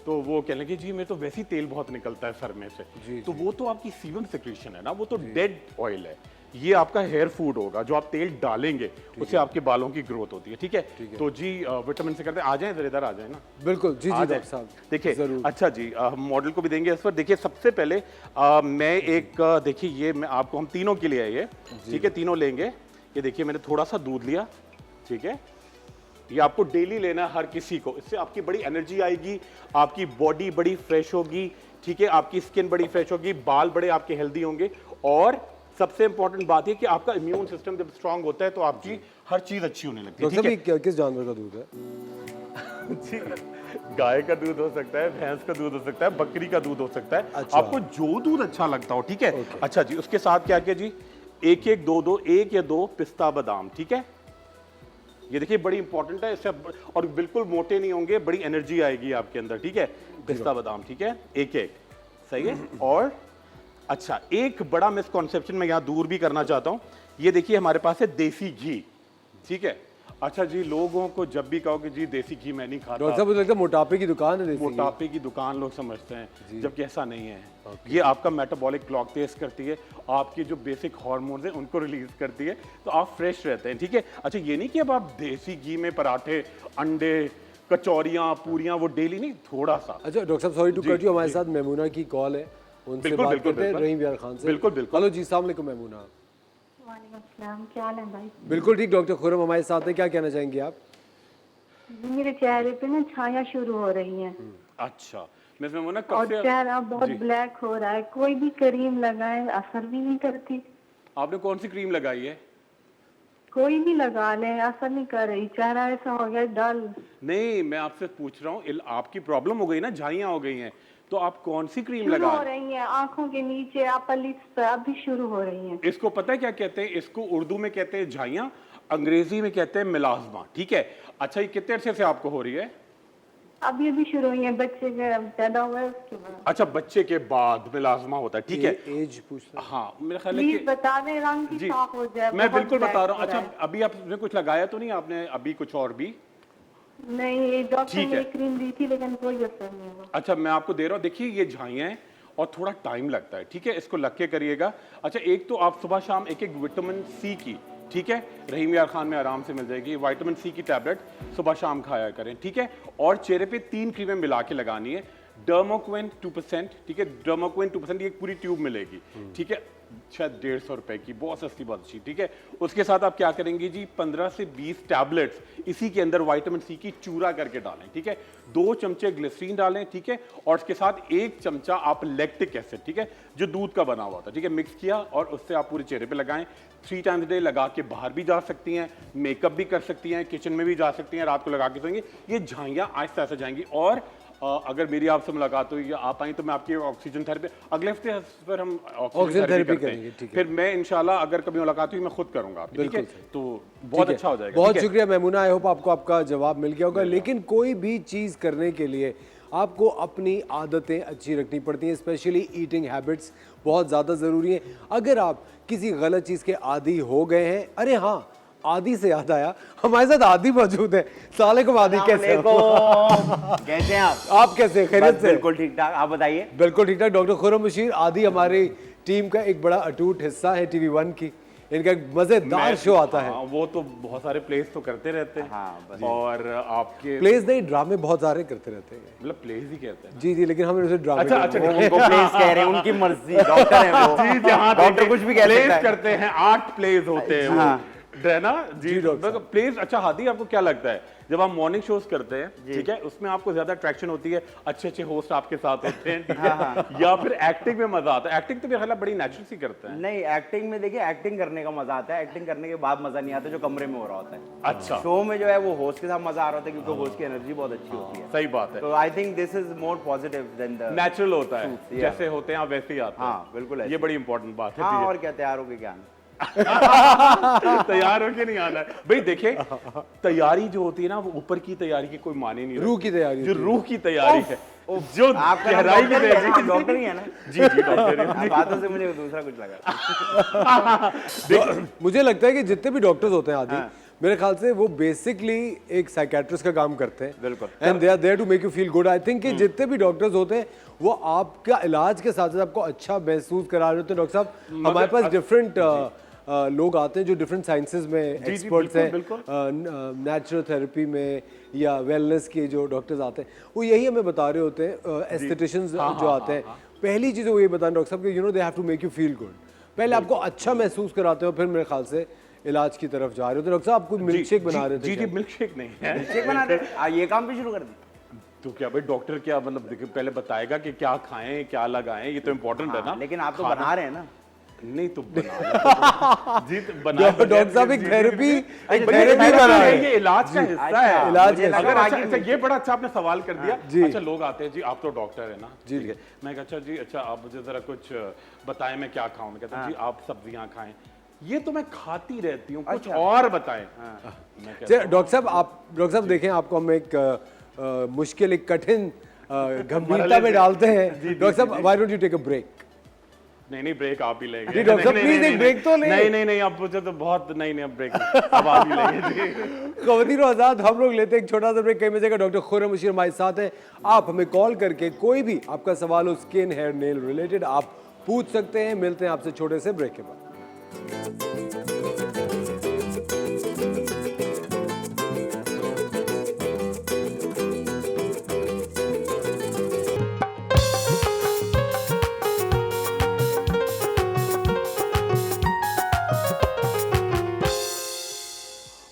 तो वो कहने लगे जी मेरे तो वैसे ही तेल बहुत निकलता है सर में से। तो वो तो आपकी सीबम सिक्रीशन है ना, वो तो डेड ऑयल है। ये आपका हेयर फूड होगा, जो आप तेल डालेंगे उससे आपके बालों की ग्रोथ होती है, ठीक है। तो जी विटामिन से करते हैं। आ जाएं जरा, इधर आ जाए ना। बिल्कुल, जी जी आ जाएं। डॉक्टर साहब, देखिए, जरूर। अच्छा जी, हम मॉडल को भी देंगे इस पर। देखिए सबसे पहले मैं एक देखिए, ये मैं आपको, हम तीनों के लिए है ये, ठीक है, तीनों लेंगे। ये देखिए मैंने थोड़ा सा दूध लिया, ठीक है, ये आपको डेली लेना है हर किसी को। इससे आपकी बड़ी एनर्जी आएगी, आपकी बॉडी बड़ी फ्रेश होगी, ठीक है, आपकी स्किन बड़ी फ्रेश होगी, बाल बड़े आपके हेल्दी होंगे। और सबसे इंपॉर्टेंट बात है कि आपका इम्यून सिस्टम जब स्ट्रांग होता है तो आपकी हर चीज अच्छी होने लगती है, डॉक्टर ठीक साहब, है। ये किस जानवर का दूध है? जी, गाय का दूध हो सकता है, भैंस का दूध हो सकता है, बकरी का दूध हो सकता है। अच्छा। आपको जो दूध अच्छा लगता हो, ठीक है। अच्छा जी, उसके साथ क्या किया जी, एक या दो पिस्ता बादाम, ठीक है। ये देखिए बड़ी इंपॉर्टेंट है, इससे और बिल्कुल मोटे नहीं होंगे, बड़ी एनर्जी आएगी आपके अंदर, ठीक है। पिस्ता बादाम, ठीक है, एक सही है। और अच्छा, एक बड़ा मिसकॉन्सेप्शन मैं यहाँ दूर भी करना चाहता हूँ। ये देखिए हमारे पास है देसी घी, ठीक है। अच्छा जी, लोगों को जब भी कहो कि जी देसी घी मैं नहीं खाता, डॉक्टर साहब, मुझे लगता है मोटापे की दुकान है देसी घी। मोटापे की दुकान लोग समझते हैं, जबकि ऐसा नहीं है। ये आपका मेटाबॉलिक क्लॉक तेज करती है, आपके जो बेसिक हार्मोन्स हैं उनको रिलीज करती है, तो आप फ्रेश रहते हैं, ठीक है। अच्छा, ये नहीं कि अब आप देसी घी में पराठे, अंडे, कचौरियां, पूरियां, वो डेली नहीं, थोड़ा सा। अच्छा डॉक्टर साहब, सॉरी टू जी, कट यू, हमारे जी। साथ मेमूना की कॉल है, उनसे बिल्कुल, बात बिल्कुल, करते हैं, बिल्कुल। रहीम यार खान से। बिल्कुल, बिल्कुल। हेलो जी, अस्सलाम वालेकुम मेमूना। वालेकुम अस्सलाम, क्या हाल है भाई? बिल्कुल ठीक, डॉक्टर खुरम हमारे साथ है, क्या कहना चाहेंगे आप? मेरे चेहरे पे ना छाया शुरू हो रही है अच्छा, मैं इसमें ना कब और से चेहरा बहुत जी। ब्लैक हो रहा है, कोई भी क्रीम लगाए असर भी नहीं करती। आपने कौन सी क्रीम लगाई है? कोई भी लगा ले, असर नहीं कर रही, चेहरा ऐसा हो गया डल। नहीं, मैं आपसे पूछ रहा हूँ, आपकी प्रॉब्लम हो गई ना, झाइयाँ हो गई हैं, तो आप कौन सी क्रीम शुरू लगा हो रही हैं आंखों के नीचे, अपर लिप्स पे अभी शुरू हो रही हैं। इसको पता है क्या कहते हैं? इसको उर्दू में कहते हैं झाइयाँ, अंग्रेजी में कहते हैं मिलाजमा, ठीक है। अच्छा, ये कितने अरसे से आपको हो रही है? अभी अभी शुरू हुई है, बच्चे के पैदा हुआ है उसके बाद। अच्छा, बच्चे के बाद मिलाजमा होता है, ठीक है। एज पूछना। हाँ, मेरा ख्याल है प्लीज कि बता दें, रंग की जी, साफ हो जाए। मैं बहुत बिल्कुल black बता रहा हूँ। हो अच्छा, है। अभी आपने कुछ लगाया तो नहीं आपने? अभी कुछ और भी? नहीं, ये डॉक्टर ठीक ने है। एक क्रीम दी थी लेकिन कोई असर नहीं हुआ। अच्छा, मैं आपको दे रहा हूँ, देखिए ये झाइयाँ हैं और थोड़ा टाइम लगता है, ठीक है। इसको लग के करिएगा। अच्छा, एक तो आप सुबह शाम एक एक विटामिन सी की, ठीक है, रहीम यार खान में आराम से मिल जाएगी, विटामिन सी की टैबलेट सुबह शाम खाया करें, ठीक है। और चेहरे पे 3 क्रीमें मिला के लगानी है। डर्मोक्विन 2%, ठीक है, डर्मोक्विन 2% ये एक पूरी ट्यूब मिलेगी, ठीक है, शायद 150 रुपए की, बहुत सस्ती, बहुत अच्छी, ठीक है। उसके साथ आप क्या करेंगे जी, 15 से 20 टैबलेट्स इसी के अंदर विटामिन सी की चूरा करके डालें, ठीक है। 2 चमचे ग्लिसरीन डालें, ठीक है, और उसके साथ 1 चमचा आप लैक्टिक एसिड, ठीक है, जो दूध का बना हुआ था, ठीक है, मिक्स किया और उससे आप पूरे चेहरे पे लगाएं। 3 टाइम्स डे लगा के बाहर भी जा सकती हैं, मेकअप भी कर सकती हैं, किचन में भी जा सकती हैं, रात को लगा के सोएंगे। ये झाइयाँ आहिस्ता आहिस्ता जाएंगी। और अगर मेरी आपसे मुलाकात हुई या आप आई तो मैं आपकी ऑक्सीजन थेरेपी, अगले हफ्ते पर हम ऑक्सीजन थेरेपी करते करेंगे, हैं, ठीक है। फिर मैं इंशाल्लाह अगर कभी मुलाकात हुई मैं खुद करूंगा आपकी, ठीक है। बिल्कुल सही। तो बहुत ठीक है। अच्छा हो जाएगा। बहुत ठीक है? शुक्रिया मेमुना, आई होप आपको आपका जवाब मिल गया होगा। लेकिन कोई भी चीज़ करने के लिए आपको अपनी आदतें अच्छी रखनी पड़ती हैं, स्पेशली ईटिंग हैबिट्स बहुत ज़्यादा ज़रूरी हैं। अगर आप किसी गलत चीज़ के आदी हो गए हैं, अरे हाँ, आदि से याद आया, हमारे साथ आदि मौजूद है। सलामुअलैकुम आदि, कैसे हो? कैसे हैं आप? आप कैसे, खैरियत बस से? बिल्कुल ठीक ठाक, आप बताइए। बिल्कुल ठीक ठाक। डॉक्टर खुर्रम बशीर आदि हमारी टीम का एक बड़ा अटूट हिस्सा है TV1 की। इनका एक मजेदार शो आता है। हाँ, वो तो बहुत सारे प्लेस तो करते रहते हैं। हाँ, बस। और आपके प्लेस नहीं, ड्रामे बहुत सारे करते रहते हैं। मतलब प्लेस ही कहते हैं। जी जी, लेकिन हम उसे ड्रामे अच्छा, कहते हैं। अच्छा, वो उनको प्लेस कह रहे हैं, उनकी मर्जी, डॉक्टर हैं वो। जी जहाँ डॉक्टर कुछ भी कह सकता प्लेस है। करते हैं, 8 प्लेस होते हैं वो, हाँ। है ना जी डॉक्टर प्लेस। अच्छा हादी, आपको क्या लगता है जब आप मॉर्निंग शोज करते हैं, ठीक है, उसमें आपको ज्यादा अट्रैक्शन होती है, अच्छे अच्छे होस्ट आपके साथ होते हैं, ठीक है, या फिर एक्टिंग में मजा आता है? एक्टिंग तो मेरा ख्याल है बड़ी नेचुरल सी करते हैं। नहीं, एक्टिंग में देखिए, एक्टिंग करने का मजा आता है, एक्टिंग करने के बाद मजा नहीं आता जो कमरे में हो रहा होता है। अच्छा, शो में जो है वो होस्ट के साथ मजा आ रहा होता है क्योंकि होस्ट की एनर्जी बहुत अच्छी होती है। सही बात है, तो I think this is more positive than the natural होता है, yeah. जैसे होते हैं आप वैसे ही आते हैं। हाँ, बिल्कुल ऐसे। ये बड़ी इंपॉर्टेंट बात है। हाँ, ठीक है। और क्या, तैयार होके क्या आना। तैयार होके नहीं आना है भाई। देखिए, तैयारी जो होती है ना, वो ऊपर की तैयारी की कोई माने नहीं, रूह की तैयारी जो होती है। रूह की तैयारी है, जो आपका गहराई की तैयारी। डॉक्टर ही है ना? जी जी डॉक्टर हाँ, बातों से मुझे दूसरा कुछ लगा। मुझे लगता है कि जितने भी डॉक्टर्स होते हैं आदि, मेरे ख्याल से वो बेसिकली एक साइकेट्रिस्ट का काम करते हैं। बिल्कुल। And they are there to make you feel good. I think कि जितने भी डॉक्टर्स होते हैं वो आपका इलाज के साथ साथ आपको अच्छा महसूस करा रहे होते हैं। डॉक्टर साहब, हमारे पास डिफरेंट लोग आते हैं जो डिफरेंट साइंसेज में एक्सपर्ट्स हैं, नेचुरल थेरेपी में या वेलनेस के जो डॉक्टर्स आते हैं, वो यही हमें बता रहे होते हैं। एस्थेटिशियंस जो आते हैं, पहली चीज़ वो ये बताएं डॉक्टर साहब कि you know they have to make you feel good. पहले आपको अच्छा महसूस कराते हो, फिर मेरे ख्याल से इलाज की तरफ जा रहे होते। डॉक्टर साहब, आपको मिल्क शेक बना रहे थे? जी जी, मिल्क शेक नहीं है। शेक बना दे, ये काम भी शुरू कर दी। तो क्या भाई, डॉक्टर क्या मतलब देखिए पहले बताएगा कि क्या खाएं क्या लगाएं, ये तो इम्पोर्टेंट है ना। लेकिन आप तो बना रहे हैं ना। नहीं तो बना जी, तो बना डॉक्टर साहब एक थेरेपी थेरेपी बना रहे हैं। ये इलाज का हिस्सा है। इलाज मुझे का लगा अगर बाकी अच्छा, ये बड़ा अच्छा आपने सवाल कर दिया। जी। अच्छा, लोग आते हैं जी, आप तो डॉक्टर है ना, जी। ठीक है। मैं कहा अच्छा जी, अच्छा आप मुझे जरा कुछ बताएं मैं क्या खाऊं। मैं कहता जी आप सब्जियां खाएं। ये तो मैं खाती रहती हूँ, कुछ और बताएं। मैं कहता डॉक्टर साहब, डॉक्टर साहब देखें, आपको हम एक मुश्किल, एक कठिन गंभीरता में डालते हैं। डॉक्टर साहब, why don't you take a break? नहीं ब्रेक आप ही लेंगे। जी, डॉक्टर साहब, नहीं, प्लीज नहीं, एक ब्रेक तो लें। नहीं अब मुझे तो बहुत नहीं अब ब्रेक अब आप ही लेंगे जी। ख़वातीन और आज़ाद, हम लोग लेते हैं एक छोटा सा ब्रेक। कई बजे का डॉक्टर खुर्रम बशीर हमारे साथ है। आप हमें कॉल करके कोई भी आपका सवाल हो स्किन, हेयर, नेल रिलेटेड, आप पूछ सकते हैं। मिलते हैं आपसे छोटे से ब्रेक के बाद।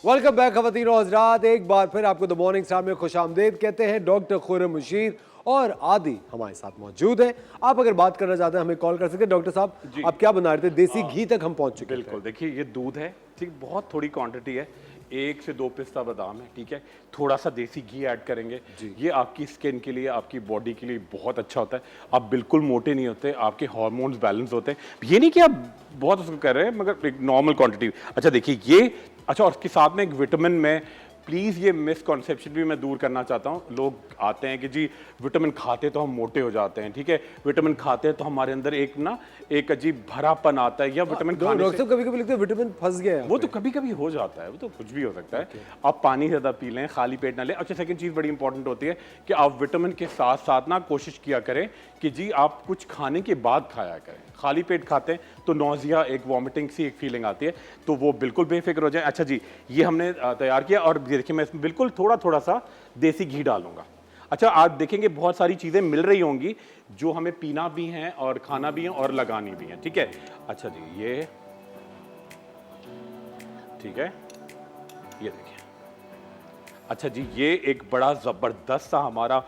वेलकम बैक खवातीन और हज़रात, एक बार फिर आपको द मॉर्निंग स्टार में खुशामदीद कहते हैं। डॉक्टर खुर्रम मुशीर और आदि हमारे साथ मौजूद हैं। आप अगर बात करना चाहते हैं हमें कॉल कर सकते हैं। डॉक्टर साहब, आप क्या बना रहे थे? देसी घी तक हम पहुंच चुके हैं। बिल्कुल, देखिए ये दूध है, ठीक, बहुत थोड़ी क्वांटिटी है, 1 से 2 पिस्ता बादाम है, ठीक है, थोड़ा सा देसी घी ऐड करेंगे। ये आपकी स्किन के लिए, आपकी बॉडी के लिए बहुत अच्छा होता है। आप बिल्कुल मोटे नहीं होते, आपके हार्मोन्स बैलेंस होते हैं। ये नहीं कि आप बहुत उसको कर रहे हैं, मगर एक नॉर्मल क्वांटिटी। अच्छा देखिए ये, अच्छा, और उसके साथ में एक विटामिन में, प्लीज़ ये मिसकॉन्सेप्शन भी मैं दूर करना चाहता हूँ। लोग आते हैं कि जी विटामिन खाते तो हम मोटे हो जाते हैं, ठीक है, विटामिन खाते हैं तो हमारे अंदर एक अजीब भरापन आता है, या विटामिन खाने से डॉक्टर साहब कभी-कभी लगता है विटामिन फंस गया है। वो तो कभी कभी हो जाता है, वो तो कुछ भी हो सकता है। आप पानी ज़्यादा पी लें, खाली पेट ना लें। अच्छा, सेकंड चीज़ बड़ी इंपॉर्टेंट होती है कि आप विटामिन के साथ साथ ना कोशिश किया करें कि जी आप कुछ खाने के बाद खाया करें। खाली पेट खाते हैं तो नौजिया, एक वॉमिटिंग सी एक फीलिंग आती है, तो वो बिल्कुल बेफिक्र हो जाए। अच्छा जी, ये हमने तैयार किया, और देखिए मैं इसमें बिल्कुल थोड़ा थोड़ा सा देसी घी डालूंगा। अच्छा, आप देखेंगे बहुत सारी चीज़ें मिल रही होंगी जो हमें पीना भी हैं और खाना भी है और लगानी भी है, ठीक है। अच्छा जी, ये ठीक है, ये देखिए। अच्छा जी, ये एक बड़ा ज़बरदस्त सा हमारा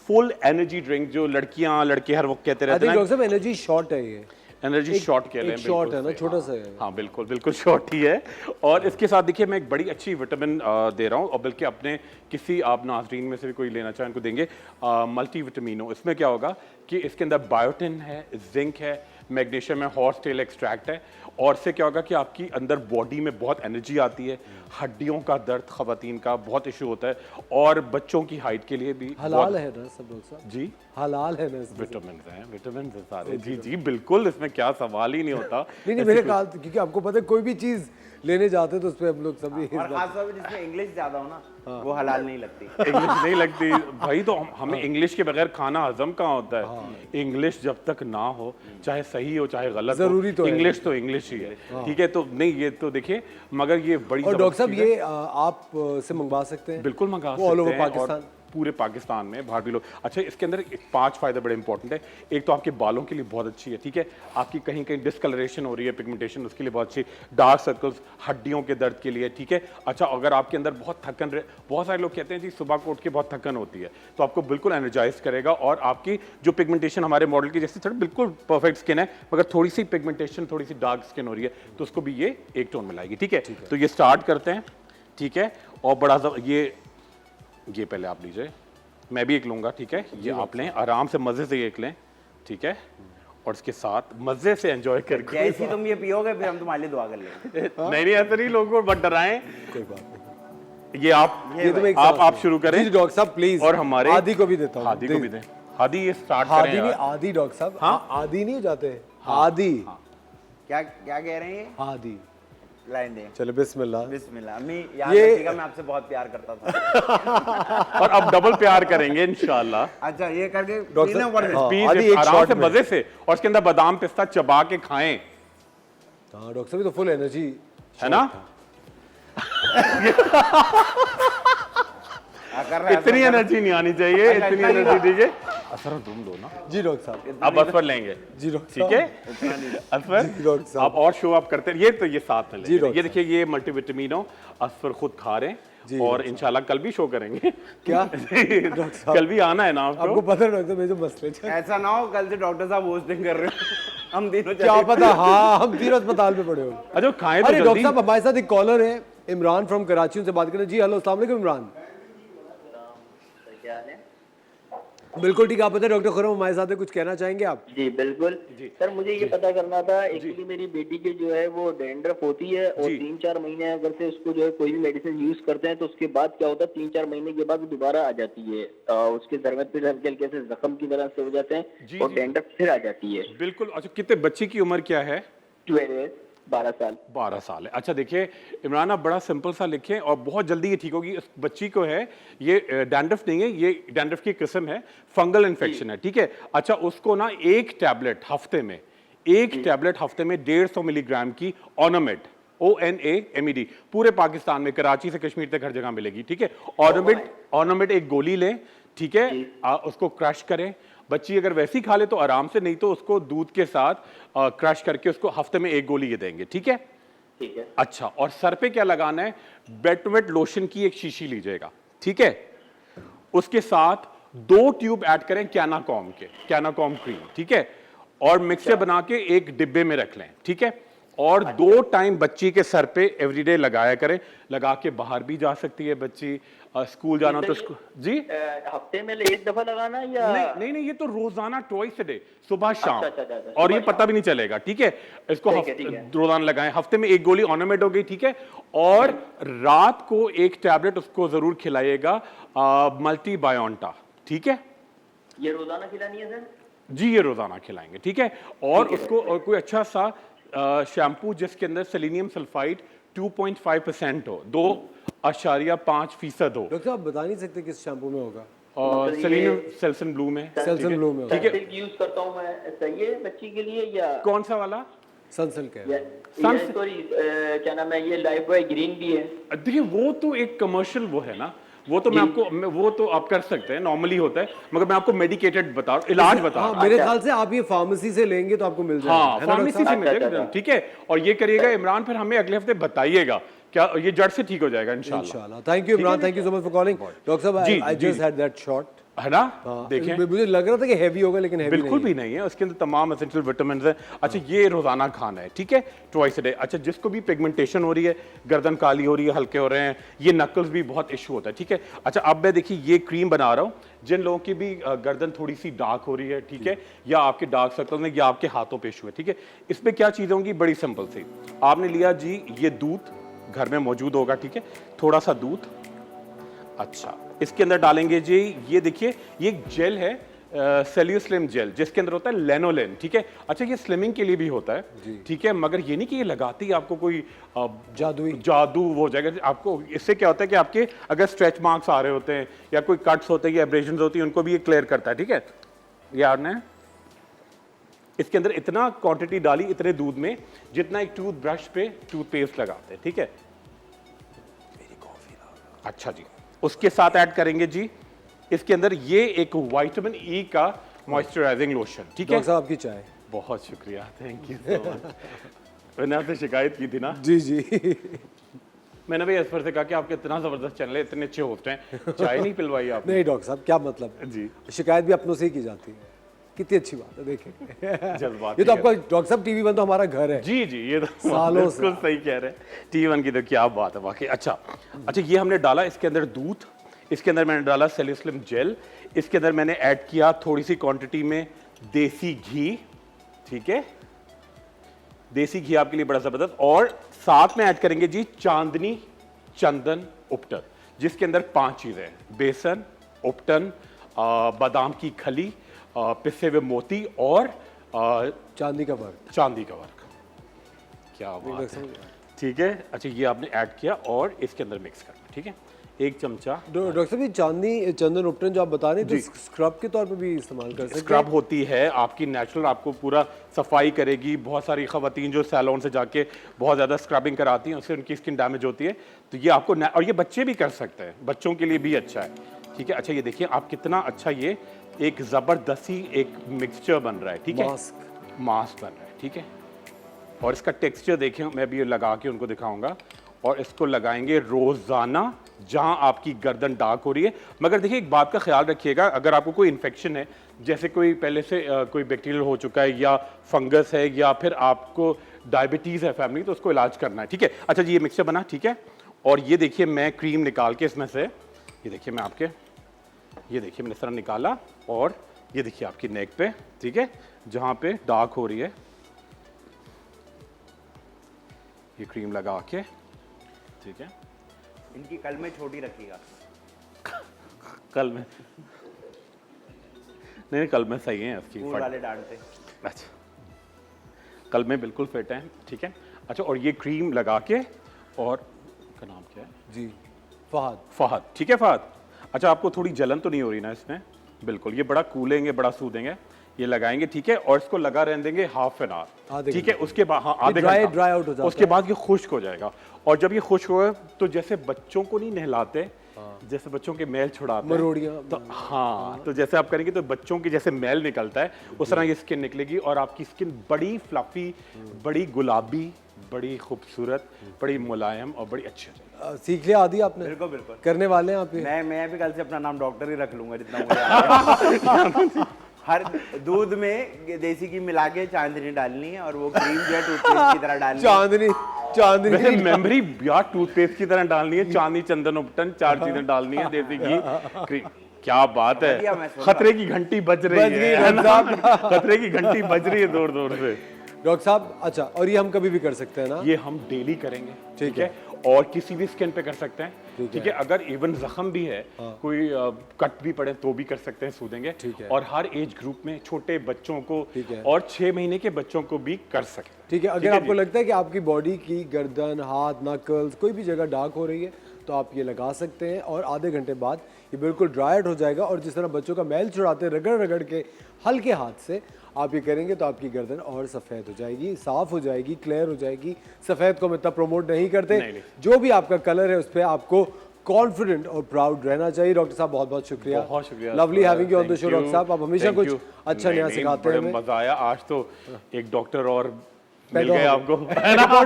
फुल एनर्जी ड्रिंक, जो लड़कियां लड़के हर वक्त कहते रहते हैं, डॉक्टर साहब एनर्जी शॉट है ये। एनर्जी शॉट कह लें। शॉट है ना, बिल्कुल छोटा सही, सा है। हाँ बिल्कुल बिल्कुल शॉर्ट ही है। और इसके साथ देखिए मैं एक बड़ी अच्छी विटामिन दे रहा हूँ, और बल्कि अपने किसी आप नाजरीन में से भी कोई लेना चाहें उनको देंगे, मल्टी विटामिनो। इसमें क्या होगा कि इसके अंदर बायोटिन है, जिंक है, मैग्नीशियम है, हॉर्स टेल एक्सट्रैक्ट है, और से क्या होगा कि आपकी अंदर बॉडी में बहुत एनर्जी आती है। हड्डियों का दर्द खवातीन का बहुत इशू होता है, और बच्चों की हाइट के लिए भी हलाल है ना सब डॉक्टर साहब? जी हलाल है ना इसमें? विटामिन हैं, विटामिन है सारे। जी जी बिल्कुल, इसमें क्या सवाल ही नहीं होता। नहीं मेरे ख्याल, क्योंकि आपको पता है कोई भी चीज लेने जाते हैं तो उस पे हम लोग सभी और खासतौर पे जिसमें इंग्लिश ज्यादा हो ना, वो हलाल नहीं लगती। इंग्लिश नहीं लगती भाई, तो हमें इंग्लिश के बगैर खाना हजम कहाँ होता है। इंग्लिश जब तक ना हो, चाहे सही हो चाहे गलत जरूरी हो, तो है। इंग्लिश तो इंग्लिश ही है, ठीक है। तो नहीं, ये तो देखिए, मगर ये बड़ी और डॉक्टर साहब जबरदस्त चीज़ है। ये आप से मंगवा सकते हैं? बिल्कुल मंगा वो all सकते over हैं, और पाकिस्तान? पूरे पाकिस्तान में बाहर भी लोग। अच्छा, इसके अंदर 5 फायदे बड़े इंपॉर्टेंट है। एक तो आपके बालों के लिए बहुत अच्छी है, ठीक है, आपकी कहीं कहीं डिस्कलरेशन हो रही है, पिगमेंटेशन, उसके लिए बहुत अच्छी। डार्क सर्कल्स, हड्डियों के दर्द के लिए, ठीक है। अच्छा, अगर आपके अंदर बहुत थकन रहे, बहुत सारे लोग कहते हैं जी सुबह को उठ के बहुत थकन होती है, तो आपको बिल्कुल एनर्जाइज करेगा। और आपकी जो पिगमेंटेशन हमारे मॉडल की जैसे थोड़ी बिल्कुल परफेक्ट स्किन है, मगर थोड़ी सी पिगमेंटेशन, थोड़ी सी डार्क स्किन हो रही है, तो उसको भी ये एक टोन में लाएगी, ठीक है। तो ये स्टार्ट करते हैं, ठीक है। और बड़ा ये पहले आप लीजिए, मैं भी एक लूंगा, ठीक है। ये आप लें, आराम से मजे से एक लें, ठीक है, और इसके साथ मजे से एंजॉय करके। जैसी तुम ये पियोगे फिर हम तुम्हारे लिए दुआ कर लेंगे। नहीं नहीं, ऐसा नहीं, लोगों को मत डराएं। कोई बात नहीं। ये तो मैं एक आप साथ शुरू करें। जी डॉक्टर साहब प्लीज। और हमारे आदि को भी देता हूँ। हादी को भी दें। हादी ये स्टार्ट आदि करें नहीं, यार। आदि डॉक्टर साहब। हाँ? आदि नहीं हो जाते? आदि। क्या क्या कह रहे हैं ये? आदि। लाइन दे। चलो बिस्मिल्लाह। बिस्मिल्लाह। अम्मी याद ये- रखिएगा, मैं आपसे बहुत प्यार करता था। और अब डबल प्यार करेंगे इंशाल्लाह। अच्छा, ये करके डॉक्टर पीने पड़ हाँ, प्लीज आदि एक आराम शॉट से में। मजे से, और इसके अंदर बादाम पिस्ता चबा के खाएं, हाँ डॉक्टर साहब, ये तो फुल एनर्जी है ना। कर रहा है इतनी ऐसा। एनर्जी नहीं आनी चाहिए, अच्छा, इतनी इतना नहीं एनर्जी दीजिए। असर तुम दो ना, जी डॉक्टर साहब। अब असफर लेंगे, जी डॉक्टर ठीक है। असफर जी, डॉक्टर साहब। आप और शो आप करते हैं, ये तो ये साथ में जी, लेंगे। डॉक्टर ये देखिए, ये मल्टीविटामिनो असफर खुद खा रहे जी, हैं, और डॉक्टर इंशाल्लाह कल भी शो करेंगे। क्या डॉक्टर साहब? कल भी आना है ना आपको आपको। पता है डॉक्टर साहब, मेरे जो मसले चल ऐसा ना हो कल से डॉक्टर साहब होस्टिंग कर रहे हो। हम तीनों क्या चले। पता, हाँ हम तीनों अस्पताल में पड़े हो। अच्छा, खाएं तो अरे डॉक्टर जल्दी। साहब, हमारे साथ एक कॉलर है इमरान फ्रॉम कराची, उनसे बात करें। जी हेलो, अस्सलाम वालेकुम इमरान। बिल्कुल ठीक, आप बताएं डॉक्टर खुर्रम हमारे साथ है, कुछ कहना चाहेंगे आप? जी बिल्कुल। सर मुझे ये पता करना था, एक्चुअली मेरी बेटी के जो है वो डैंड्रफ होती है, और जी। 3-4 महीने अगर से उसको जो है कोई भी मेडिसिन यूज करते हैं तो उसके बाद क्या होता है, 3-4 महीने के बाद वो दोबारा आ जाती है। उसके सर में फिर हल्के हल्के से जख्म की तरह से हो जाते हैं, जी, और जी। डैंड्रफ फिर आ जाती है। बिल्कुल। अच्छा, कितने बच्चे की उम्र क्या है? 12 साल। 12 साल है। अच्छा देखिए इमरान, आप बड़ा सिंपल सा लिखें और बहुत जल्दी ये ठीक होगी। इस बच्ची को है ये डैंड्रफ नहीं है, ये डैंड्रफ की किस्म है, फंगल इन्फेक्शन है, ठीक है। अच्छा, उसको ना एक टैबलेट हफ्ते में 150 मिलीग्राम की ऑनोमेड, ONAMED, पूरे पाकिस्तान में कराची से कश्मीर तक हर जगह मिलेगी, ठीक है। ऑनोमेड एक गोली लें, ठीक है, उसको क्रश करें। बच्ची अगर वैसी खा ले तो आराम से, नहीं तो उसको दूध के साथ क्रश करके उसको हफ्ते में 1 गोली ये देंगे, ठीक है। ठीक है। अच्छा, और सर पे क्या लगाना है, वेट टू वेट लोशन की एक शीशी लीजिएगा, ठीक है। उसके साथ 2 ट्यूब ऐड करें कैनाकॉम के, कैनाकॉम क्रीम, ठीक है, और मिक्सचर बना के एक डिब्बे में रख लें, ठीक है। और 2 टाइम बच्ची के सर पे एवरीडे लगाया करें, लगा के बाहर भी जा सकती है बच्ची, स्कूल जाना तो स्कूल जी। हफ्ते में एक दफा लगाना या नहीं, ये तो रोजाना ट्वाइस डे, सुबह शाम। अच्छा, और ये पता भी नहीं चलेगा, ठीक है। इसको ठीक है। रोजाना लगाएं, हफ्ते में 1 गोली ऑर्नामेंट हो गई, ठीक है। और रात को 1 टैबलेट उसको जरूर खिलाइएगा, मल्टी बायोंटा, ठीक है। ये रोजाना खिलानी है सर? जी, ये रोजाना खिलाएंगे, ठीक है। और उसको और कोई अच्छा सा शैम्पू जिसके अंदर सेलेनियम सल्फाइड 2.5% हो, 2.5% हो, डॉक्टर साहब बता नहीं सकते किस शैम्पू में होगा? और सेलेनियम सेल्सन ब्लू में, सेल्सन ब्लू में होगा। ठीक है। यूज करता हूँ मैं, सही है बच्ची के लिए या कौन सा वाला? सनसिल्क है। सॉरी क्या नाम है, ये लाइफ बॉय ग्रीन भी है? देखिए वो तो एक कमर्शियल वो है ना, वो तो वो तो आप कर सकते हैं, नॉर्मली होता है, मगर मैं आपको मेडिकेटेड बता रहा हूं, इलाज बता रहा हूं। मेरे ख्याल से आप ये फार्मेसी से लेंगे तो आपको मिल जाएगा। हाँ, है ना डॉक्टर फार्मेसी से साहब? मिल जाएगा, ठीक है। और ये करिएगा इमरान, फिर हमें अगले हफ्ते बताइएगा क्या ये जड़ से ठीक हो जाएगा इंशाल्लाह। इंशाल्लाह। Thank you Imran, thank you so much for calling. Doctor साहब I just had that shot, है ना, हाँ, देखें मुझे लग रहा था कि हैवी होगा लेकिन हैवी बिल्कुल भी नहीं है, उसके अंदर तमाम एसेंशियल विटामिन है। अच्छा, ये रोजाना खाना है, ठीक है, ट्वाइस अ डे। अच्छा, जिसको भी पिगमेंटेशन हो रही है, गर्दन काली हो रही है, हल्के हो रहे हैं, ये नकल्स भी बहुत इशू होता है, ठीक है। अच्छा, अब मैं देखिए ये क्रीम बना रहा हूँ जिन लोगों की भी गर्दन थोड़ी सी डार्क हो रही है, ठीक है, या आपके डार्क सर्कल में या आपके हाथों पे इशू है, ठीक है। इसमें क्या चीजें होंगी, बड़ी सिंपल सी। आपने लिया जी, ये दूध घर में मौजूद होगा, ठीक है, थोड़ा सा दूध। अच्छा, इसके अंदर डालेंगे जी, ये देखिए ये एक जेल है, सेल्यूस्लिम जेल, जिसके अंदर होता है लेनोलेन, ठीक है। अच्छा, ये स्लिमिंग के लिए भी होता है, ठीक है, मगर ये नहीं कि ये लगाते ही आपको कोई जादू हो जाएगा आपको। इससे क्या होता है कि आपके अगर स्ट्रेच मार्क्स आ रहे होते हैं या कोई कट्स होते हैं या एब्रेजन्स होती हैं, उनको भी ये क्लियर करता है, ठीक है। ये आपने इसके अंदर इतना क्वांटिटी डाली, इतने दूध में जितना एक टूथ ब्रश पे टूथपेस्ट लगाते हैं, ठीक है। अच्छा जी, उसके साथ ऐड करेंगे जी इसके अंदर ये एक विटामिन ई का मॉइस्चराइजिंग लोशन, ठीक है। डॉक्टर साहब आपकी चाय। बहुत शुक्रिया, थैंक यू सो मच। मैंने आपसे शिकायत की थी ना। जी जी। मैंने भाई असफर से कहा कि आपके इतना जबरदस्त चैनल है, इतने अच्छे होस्ट हैं, चाय नहीं पिलवाई आपने? नहीं डॉक्टर साहब, क्या मतलब जी, शिकायत भी अपनों से ही की जाती है। कितनी अच्छी बात है, देखें। जज्बात ये तो आपका डॉक्टर साहब टीवी 1 तो हमारा घर है। जी जी, ये तो सालों से। बिल्कुल सही कह रहे हैं, T1 की तो क्या बात है वाकई। अच्छा, ये हमने डाला इसके अंदर दूध, इसके अंदर मैंने डाला सेल्यूस्लिम जेल, इसके अंदर मैंने ऐड किया थोड़ी सी क्वांटिटी में देसी घी, ठीक है, देसी घी आपके लिए बड़ा जबरदस्त। और साथ में ऐड करेंगे जी चांदनी चंदन उपटन, जिसके अंदर 5 चीजें हैं, बेसन, उपटन, बादाम की खली, पिसे हुए मोती और चांदी का वर्क। चांदी का वर्क। क्या बात है, ठीक है। अच्छा, ये आपने ऐड किया और इसके अंदर मिक्स करना, ठीक है, 1 चमचा। डॉक्टर साहब ये चांदनी चंदन उपटन जो आप बता रहे हैं, तो स्क्रब के तौर पे भी इस्तेमाल कर सकते हैं? स्क्रब होती है आपकी नेचुरल, आपको पूरा सफाई करेगी। बहुत सारी खवातीन जो सैलून से जाके बहुत ज़्यादा स्क्रबिंग कराती हैं, उससे उनकी स्किन डैमेज होती है, तो ये आपको और ये बच्चे भी कर सकते हैं, बच्चों के लिए भी अच्छा है, ठीक है। अच्छा, ये देखिए आप कितना अच्छा ये एक ज़बरदस्ती एक मिक्सचर बन रहा है, ठीक है, मास्क बन रहा है, ठीक है। और इसका टेक्सचर देखें, मैं भी ये लगा के उनको दिखाऊंगा। और इसको लगाएंगे रोजाना जहां आपकी गर्दन डार्क हो रही है। मगर देखिए एक बात का ख्याल रखिएगा, अगर आपको कोई इन्फेक्शन है, जैसे कोई पहले से कोई बैक्टीरियल हो चुका है या फंगस है या फिर आपको डायबिटीज है फैमिली, तो उसको इलाज करना है, ठीक है। अच्छा जी, ये मिक्सचर बना, ठीक है। और ये देखिए मैं क्रीम निकाल के इसमें से, ये देखिए मैं आपके, ये देखिए मैंने इस तरह निकाला और ये देखिए आपकी नेक पे, ठीक है, जहां पे डार्क हो रही है, ये क्रीम लगा के, ठीक है। इनकी कल में छोटी रखिएगा। कल में नहीं, कल में सही है इसकी, स्कूल वाले डांटते। अच्छा, कल में बिल्कुल फिट है, ठीक है। अच्छा, और ये क्रीम लगा के, और का नाम क्या है जी? फहद। फहद, ठीक है, फहद। अच्छा, आपको थोड़ी जलन तो नहीं हो रही ना इसमें? बिल्कुल, ये बड़ा कूलेंगे, बड़ा सूदेंगे, ये लगाएंगे, ठीक है। और इसको लगा रहने देंगे हाफ एन आवर, ठीक है। उसके बाद हाँ, आधे ड्राई घंटा, आउट हो जाता है। उसके बाद ये खुश्क हो जाएगा। और जब ये खुश्क होगा तो जैसे बच्चों को नहीं नहलाते, जैसे बच्चों के मैल छुड़ाते मरोड़ियाँ, तो हाँ, तो जैसे आप करेंगे तो बच्चों की जैसे मैल निकलता है उस तरह ये स्किन निकलेगी और आपकी स्किन बड़ी फ्लफी, बड़ी गुलाबी, बड़ी खूबसूरत, बड़ी मुलायम और बड़ी अच्छी हो जाएगी। सीख लिया आदि आपने? बिल्कुल बिल्कुल। करने वाले हैं आप ये? मैं भी कल से अपना नाम डॉक्टर ही रख लूंगा, जितना मुझे आता है। हर दूध में देसी घी मिला के चांदनी डालनी है और वो क्रीम जो है टूथपेस्ट की तरह डालनी है। चांदनी वैसे मेमोरी यार टूथपेस्ट की तरह डालनी है, चांदी चंदन उपटन 4 चीजें डालनी है, देसी घी क्रीम। क्या बात बढ़िया, है, मैं सुन रहा खतरे की घंटी बज रही है ना? खतरे की घंटी बज रही है दूर दूर से। डॉक्टर साहब, अच्छा, और ये हम कभी भी कर सकते हैं ना? ये हम डेली करेंगे, ठीक है, और किसी भी स्किन पे कर सकते हैं, ठीक है। अगर इवन जख्म भी है, कोई कट भी पड़े तो भी कर सकते हैं, सूदेंगे। ठीक है। और हर एज ग्रुप में छोटे बच्चों को ठीक है। और 6 महीने के बच्चों को भी कर सकते हैं। ठीक है। अगर आपको लगता है कि आपकी बॉडी की गर्दन, हाथ, नकल्स कोई भी जगह डार्क हो रही है तो आप ये लगा सकते हैं और आधे घंटे बाद ये बिल्कुल ड्राई आउट हो जाएगा। और जिस तरह बच्चों का मैल छुड़ाते रगड़ रगड़ के हल्के हाथ से आप ये करेंगे तो आपकी गर्दन और सफ़ेद हो जाएगी, साफ हो जाएगी, क्लियर हो जाएगी। सफ़ेद को हम इतना प्रमोट नहीं करते, जो भी आपका कलर है उस पर आपको कॉन्फिडेंट और प्राउड रहना चाहिए। डॉक्टर साहब बहुत बहुत शुक्रिया, बहुत शुक्रिया, lovely having you on the show. Doctor साहब आप हमेशा Thank कुछ you. अच्छा नया नहीं, सिखाते बड़े हैं। मजा आया आज तो, एक डॉक्टर और मिल पैदा गए हो आपको,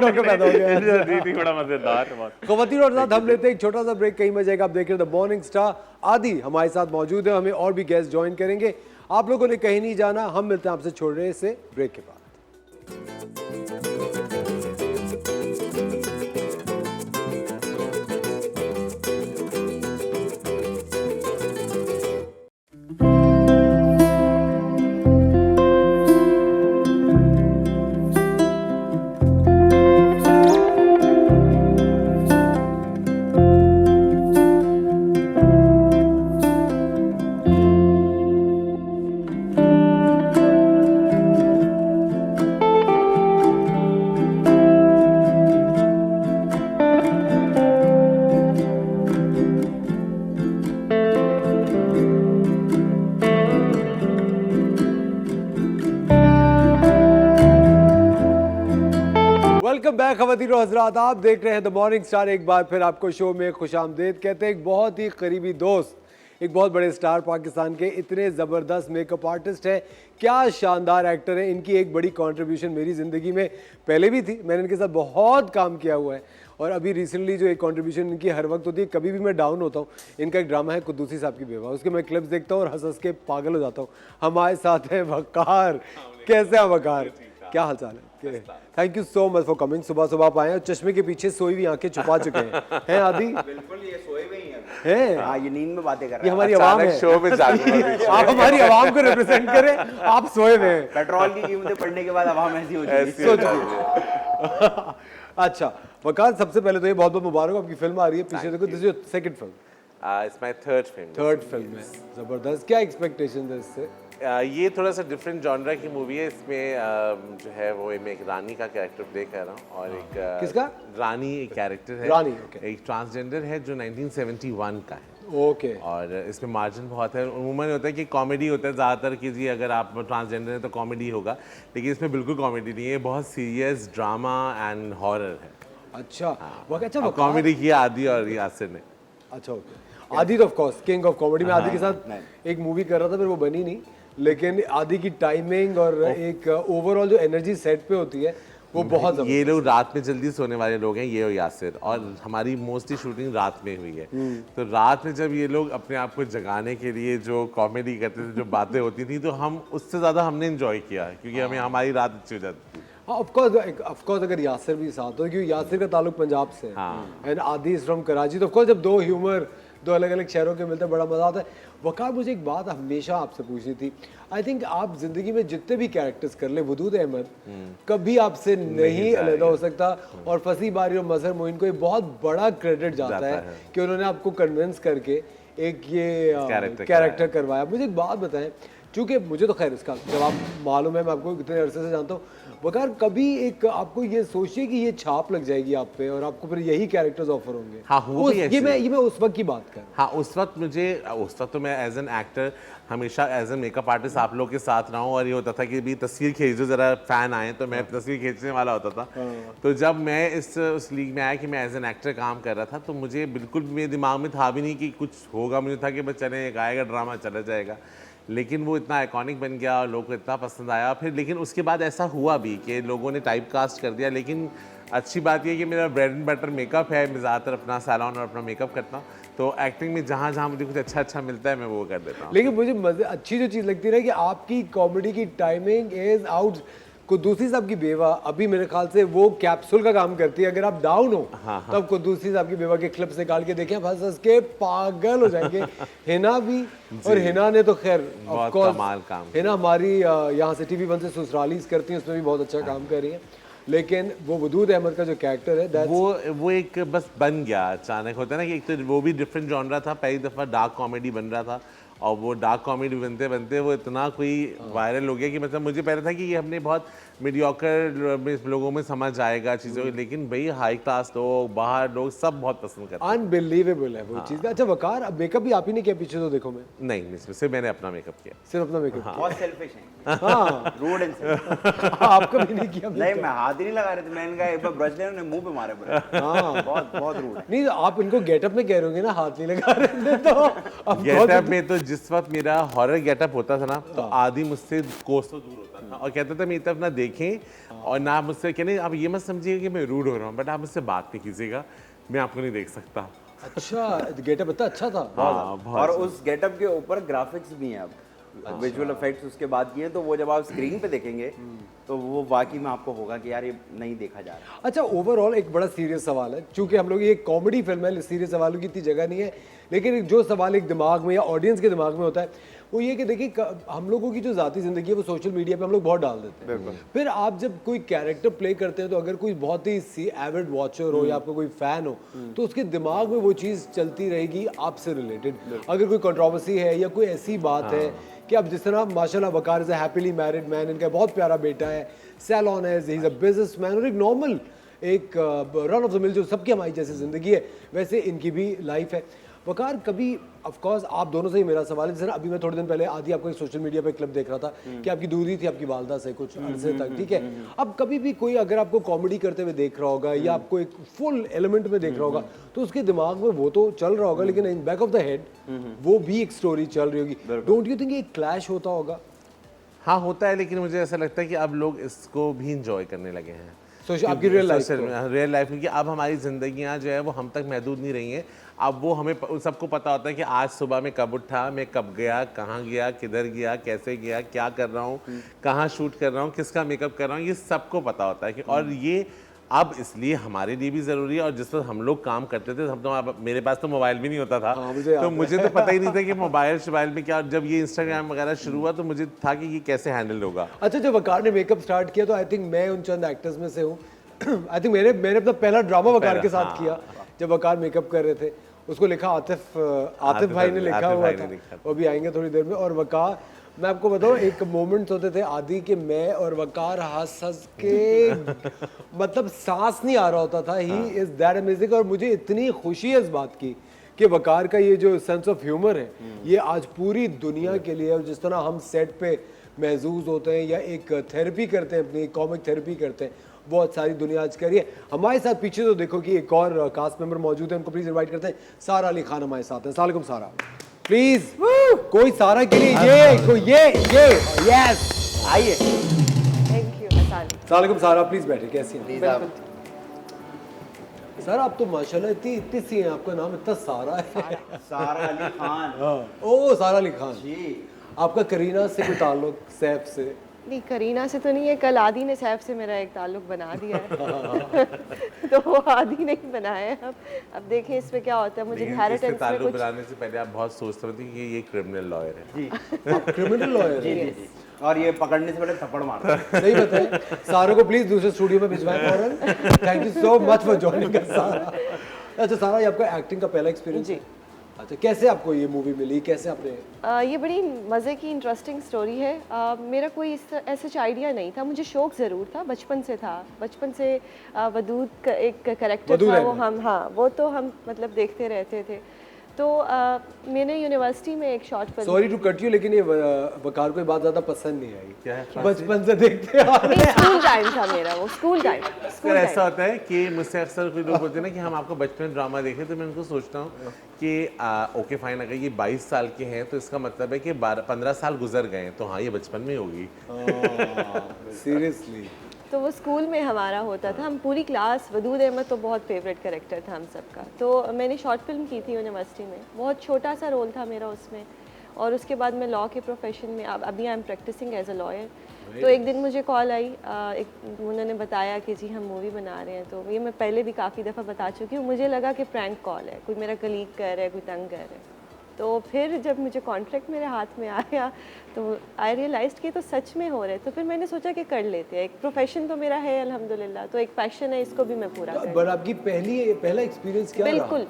डॉक्टर पैदा हो गया। दीदी बड़ा मजेदार बात। खवातीन और साथ हम लेते हैं एक छोटा सा ब्रेक, कहीं में जाएगा। आप देख रहे हैं द मॉर्निंग स्टार, आदि हमारे साथ मौजूद है, हमें और भी गेस्ट ज्वाइन करेंगे। आप लोगों ने कहीं नहीं जाना, हम मिलते हैं आपसे छोड़ रहे से ब्रेक के बाद। वेलकम बैक खवातीन और हजरात, आप देख रहे हैं द मॉर्निंग स्टार। एक बार फिर आपको शो में खुशामदीद कहते हैं। एक बहुत ही करीबी दोस्त, एक बहुत बड़े स्टार पाकिस्तान के, इतने ज़बरदस्त मेकअप आर्टिस्ट हैं, क्या शानदार एक्टर हैं। इनकी एक बड़ी कंट्रीब्यूशन मेरी ज़िंदगी में पहले भी थी, मैंने इनके साथ बहुत काम किया हुआ है। और अभी रिसेंटली जो एक कंट्रीब्यूशन इनकी हर वक्त होती है, कभी भी मैं डाउन होता हूँ, इनका एक ड्रामा है कुद्दूसी साहब की बेवा, उसके मैं क्लिप्स देखता हूँ और हंस हंस के पागल हो जाता हूँ। हमारे साथ हैं वकार। कैसे हैं वकार, क्या हाल चाल है? Thank you so much for coming. सुबह सुबह आप आए हैं, चश्मे के पीछे सोई हुई आंखें छुपा चुके हैं आदि? बिल्कुल, ये सोए हुए ही हैं। हाँ, ये नींद में बातें कर रहे ये हैं। हमारी आवाम है, शो में आप हमारी आवाम को रिप्रेजेंट करें, आप सोए हुए हैं। पेट्रोल की कीमतें बढ़ने के बाद आवाम ऐसी हो जाएगी। सोचिए। अच्छा वकार, सबसे पहले तो ये बहुत बहुत मुबारक, आपकी फिल्म आ रही है पीछे देखो, this is second film. It's my third film. Third film है, जबरदस्त। क्या एक्सपेक्टेशन है इससे? ये थोड़ा सा डिफरेंट जॉनरा की मूवी है। इसमें जो है वो मैं एक रानी का कैरेक्टर प्ले कर रहा हूँ और एक किसका? रानी एक कैरेक्टर है, रानी, okay. एक ट्रांसजेंडर है जो 1971 का है। ओके। और इसमें मार्जिन बहुत है। उमूमन होता है कि कॉमेडी होता है ज़्यादातर कि जी अगर आप ट्रांसजेंडर हैं तो कॉमेडी होगा, लेकिन इसमें बिल्कुल कॉमेडी नहीं है, बहुत सीरियस ड्रामा एंड हॉरर है। अच्छा अच्छा, कॉमेडी किया आदि और यासिर ने। अच्छा ओके। आदि तो of course king of comedy. में आदि के साथ एक मूवी कर रहा था, फिर वो बनी नहीं, लेकिन आदि की टाइमिंग और एक ओवरऑल जो एनर्जी सेट पे होती है वो बहुत ज़बरदस्त। ये लोग रात में जल्दी सोने वाले लोग हैं, ये और यासिर, और हमारी मोस्टली शूटिंग रात में हुई है। तो रात में जब ये लोग अपने आप को जगाने के लिए जो कॉमेडी करते थे, जो बातें होती थी, तो हम उससे ज़्यादा हमने एंजॉय किया क्योंकि हमें हमारी रात अच्छी हो जाती थी। हाँ ऑफ कोर्स अगर यासिर भी साथ हो, क्योंकि यासिर का ताल्लुक पंजाब से है एंड आदि इज फ्रॉम कराची, तो ऑफ कोर्स जब दो ह्यूमर दो अलग अलग शहरों के मिलते हैं बड़ा मजा आता है। वकार, मुझे एक बात हमेशा आपसे पूछनी थी। आई थिंक आप जिंदगी में जितने भी कैरेक्टर्स कर ले, वदूद अहमद कभी आपसे नहीं अलग हो सकता, और फसी बारी और मजहर मोइन को एक बहुत बड़ा क्रेडिट जाता है कि उन्होंने आपको कन्विंस करके एक ये कैरेक्टर करवाया। मुझे एक बात बताएं, चूँकि मुझे तो खैर इसका जवाब मालूम है, मैं आपको इतने अरसे से जानता हूँ, वकार कभी एक आपको ये सोचिए कि ये छाप लग जाएगी आप पे और आपको फिर यही कैरेक्टर्स ऑफर होंगे? हाँ, हुआ भी ऐसे। ये मैं उस वक्त की बात कर। हाँ, उस वक्त तो मैं एज एन एक्टर हमेशा एज एन मेकअप आर्टिस्ट आप लोग के साथ रहा हूँ, और ये होता था कि भी तस्वीर खींच दो, जरा फैन आए तो मैं तस्वीर खींचने वाला होता था। तो जब मैं उस लीग में आया कि मैं एज एन एक्टर काम कर रहा था, तो मुझे बिल्कुल मेरे दिमाग में था भी नहीं कि कुछ होगा। मुझे था कि बस चले एक आएगा ड्रामा चला जाएगा, लेकिन वो इतना आइकॉनिक बन गया और लोगों को इतना पसंद आया। फिर लेकिन उसके बाद ऐसा हुआ भी कि लोगों ने टाइप कास्ट कर दिया, लेकिन अच्छी बात ये है कि मेरा ब्रेड एंड बटर मेकअप है, मैं ज़्यादातर अपना सैलून और अपना मेकअप करता हूँ, तो एक्टिंग में जहाँ जहाँ मुझे कुछ अच्छा मिलता है मैं वो कर देता हूँ। लेकिन मुझे मजे अच्छी जो चीज़ लगती है ना कि आपकी कॉमेडी की टाइमिंग इज आउट। कुद्दूसी साहब की बेवा अभी मेरे ख्याल से वो कैप्सूल का काम करती है, अगर आप डाउन हो तब कुद्दूसी साहब की बेवा के क्लिप्स निकाल के देखें, हंस हंस के पागल हो जाएंगे। हिना भी, और हिना ने तो खैर बहुत ऑफ कमाल काम कोर्स हिना हमारी यहाँ से TV1 से ससुरालीज करती हैं, उसमें भी बहुत अच्छा काम कर रही हैं। लेकिन वो वदूद अहमद का जो कैरेक्टर है that's- वो एक बस बन गया अचानक, होता है ना कि एक तो वो भी डिफरेंट जॉनरा था, पहली दफ़ा डार्क कॉमेडी बन रहा था, और वो डार्क कॉमेडी बनते बनते वो इतना कोई वायरल हो गया कि मतलब मुझे पहले था कि ये हमने बहुत मीडियोकर लोगों में समझ आएगा चीज़ों को, लेकिन भाई हाई क्लास लोग, बाहर लोग सब बहुत पसंद करते हैं। अनबिलीवेबल है वो चीज़। अच्छा वकार, अब मेकअप भी आप ही ने किया पीछे तो देखो मैं, नहीं सिर्फ मैंने अपना मेकअप किया। सिर्फ अपना मेकअप बहुत सेल्फिश हैं, हाँ रूड एंड आपका भी नहीं किया नहीं, मैं हाथ ही नहीं लगा रहे थे, मैंने कहा एक बार ब्रश ले, उन्होंने मुंह पे मारे पूरे। हाँ बहुत रूड है। नहीं, आप इनको गेटअप में कह रहे होंगे ना, हाथ नहीं लगा रहे थे तो अब गेटअप में तो जिस वक्त मेरा हॉरर गेटअप होता था ना, तो आदि मुझसे कोसों दूर होता था और कहता था मेरी तरफ ना देखें और ना आप मुझसे कहने, आप ये मत समझिएगा कि मैं रूड हो रहा हूँ, बट आप मुझसे बात नहीं कीजिएगा, मैं आपको नहीं देख सकता। अच्छा गेटअप इतना अच्छा था। हाँ, बहुत और उस गेटअप के ऊपर ग्राफिक्स भी हैं, अब विजुअल इफेक्ट्स उसके बाद किए, तो वो जब आप स्क्रीन पे देखेंगे तो वो वाकई में आपको होगा कि यार ये नहीं देखा जा रहा। अच्छा ओवरऑल एक बड़ा सीरियस सवाल है, चूंकि हम लोग ये कॉमेडी फिल्म है, सीरियस सवालों की इतनी जगह नहीं है, लेकिन जो सवाल एक दिमाग में या ऑडियंस के दिमाग में होता है वो ये कि देखिए हम लोगों की जो ज़ाती ज़िंदगी है वो सोशल मीडिया पे हम लोग बहुत डाल देते हैं। फिर आप जब कोई कैरेक्टर प्ले करते हैं तो अगर कोई बहुत ही एविड वॉचर हो या आपका कोई फैन हो तो उसके दिमाग में वो चीज़ चलती रहेगी आपसे रिलेटेड। अगर कोई कंट्रोवर्सी है या कोई ऐसी बात है कि अब जिस तरह माशाल्लाह Waqar is a happily married man, इनका बहुत प्यारा बेटा है, सैलून है, ही इज़ अ बिजनेसमैन, और एक नॉर्मल एक रन ऑफ द मिल जो सबकी हमारी जैसी ज़िंदगी है वैसे इनकी भी लाइफ है। वकार कभी ऑफ कोर्स आप दोनों से ही मेरा सवाल है, जैसे अभी मैं थोड़े दिन पहले आदि आपको एक सोशल मीडिया पे क्लिप देख रहा था कि आपकी दूरी थी आपकी वालदा से कुछ अरसे तक, ठीक है। अब कभी भी कोई अगर आपको कॉमेडी करते हुए देख रहा होगा या आपको एक फुल एलिमेंट में देख रहा होगा तो उसके दिमाग में वो तो चल रहा होगा, लेकिन in back of the head वो भी एक स्टोरी चल रही होगी। डोंट यू थिंक एक क्लैश होता होगा? हाँ होता है, लेकिन मुझे ऐसा लगता है कि अब लोग इसको भी इंजॉय करने लगे हैं। आपकी रियल लाइफ क्योंकि अब हमारी जिंदगियां जो है वो हम तक महदूद नहीं रही हैं। अब वो हमें सबको पता होता है कि आज सुबह मैं कब उठा, मैं कब गया, कहाँ गया, किधर गया, कैसे गया, क्या कर रहा हूँ, कहाँ शूट कर रहा हूँ, किसका मेकअप कर रहा हूँ, ये सबको पता होता है कि और ये अब इसलिए हमारे लिए भी ज़रूरी है। और जिस वक्त हम लोग काम करते थे हम तो मेरे पास तो मोबाइल भी नहीं होता था, तो मुझे तो पता ही नहीं था कि मोबाइल में क्या। जब ये इंस्टाग्राम वगैरह शुरू हुआ तो मुझे था कि ये कैसे हैंडल होगा। अच्छा जब वकार ने मेकअप स्टार्ट किया तो आई थिंक मैं उन चंद एक्टर्स में से हूँ आई थिंक मैंने अपना पहला ड्रामा वकार के साथ किया जब वकार मेकअप कर रहे थे। उसको लिखा आतिफ भाई ने लिखा हुआ था, वो भी आएंगे थोड़ी देर में। और वकार, मैं आपको बताऊं एक मोमेंट्स होते थे आदि के मैं और वकार हंस के मतलब सांस नहीं आ रहा होता था। He is that amazing. और मुझे इतनी खुशी है इस बात की कि वकार का ये जो सेंस ऑफ ह्यूमर है ये आज पूरी दुनिया के लिए, और जिस तरह हम सेट पे महसूस होते हैं या एक थेरेपी करते हैं, अपनी कॉमिक थेरेपी करते हैं, बहुत सारी दुनिया आज कर रही है। हमारे साथ पीछे तो देखो कि एक और कास्ट मेंबर मौजूद है, उनको प्लीज इनवाइट करते हैं। सारा अली खान हमारे साथ हैं। अस्सलाम वालेकुम सारा, प्लीज कोई सारा के लिए ये यस आइए। थैंक यू अस्सलाम वालेकुम सारा, प्लीज बैठे। कैसी हैं सर? आप तो माशाल्लाह इतनी सी हैं, आपका नाम इतना सारा है। सारा अली खान। ओ सारा अली खान जी। आपका करीना से कोई ताल्लुक, सैफ से? नहीं, करीना से तो नहीं है, कल आदि ने सैफ से मेरा एक ताल्लुक बना दिया है तो वो आदि ने ही बनाया है। अब देखें इसमें क्या होता है। मुझे इनहेरिटेंस में ताल्लुक कुछ बनाने से पहले आप बहुत सोचते होते कि ये क्रिमिनल लॉयर है। जी क्रिमिनल लॉयर जी जी। और ये पकड़ने से पहले थप्पड़ मारता है। सही बताएं। सारों को प्लीज दूसरे स्टूडियो में भिजवाएं फौरन। Thank you so much for joining us सारा। अच्छा सारा, ये आपका एक्टिंग का पहला एक्सपीरियंस जी। अच्छा, कैसे आपको ये मूवी मिली, कैसे आपने? ये बड़ी मज़े की इंटरेस्टिंग स्टोरी है। मेरा कोई ऐसा आइडिया नहीं था, मुझे शौक़ ज़रूर था, बचपन से था। बचपन से वदूद का एक कैरेक्टर था, वो हम वो तो हम मतलब देखते रहते थे। तो मैंने यूनिवर्सिटी में एक short film, sorry to cut you, लेकिन ये वकार को ये बात ज़्यादा पसंद नहीं आई। क्या है? बचपन से देखते आ रहे हैं। स्कूल टाइम था मेरा, वो स्कूल टाइम। फिर ऐसा होता है कि मुझसे अक्सर कोई लोग बोलते हैं ना कि हम आपको बचपन में ड्रामा देखे, तो मैं उनको सोचता हूँ कि ओके फाइन, अगर ये 22 साल के हैं तो इसका मतलब है कि 15 साल गुजर गए हैं, तो हाँ ये बचपन में होगी। सीरियसली तो वो स्कूल में हमारा होता था, हम पूरी क्लास, वदूद अहमद तो बहुत फेवरेट कैरेक्टर था हम सबका। तो मैंने शॉर्ट फिल्म की थी यूनिवर्सिटी में, बहुत छोटा सा रोल था मेरा उसमें, और उसके बाद मैं लॉ के प्रोफेशन में, अभी I am practising as a lawyer. तो एक दिन मुझे कॉल आई, उन्होंने बताया कि जी हम मूवी बना रहे हैं। तो ये मैं पहले भी काफ़ी दफ़ा बता चुकी हूँ, मुझे लगा कि प्रैंक कॉल है, कोई मेरा कलीग कर रहा है, कोई तंग कर रहा है। तो फिर जब मुझे कॉन्ट्रैक्ट मेरे हाथ में आया तो आई रियलाइज्ड कि तो सच में हो रहा है। तो फिर मैंने सोचा कि कर लेते हैं, एक प्रोफेशन तो मेरा है अल्हम्दुलिल्लाह, तो एक पैशन है, इसको भी मैं पूरा कर। बट आपकी पहला एक्सपीरियंस क्या बिल्कुल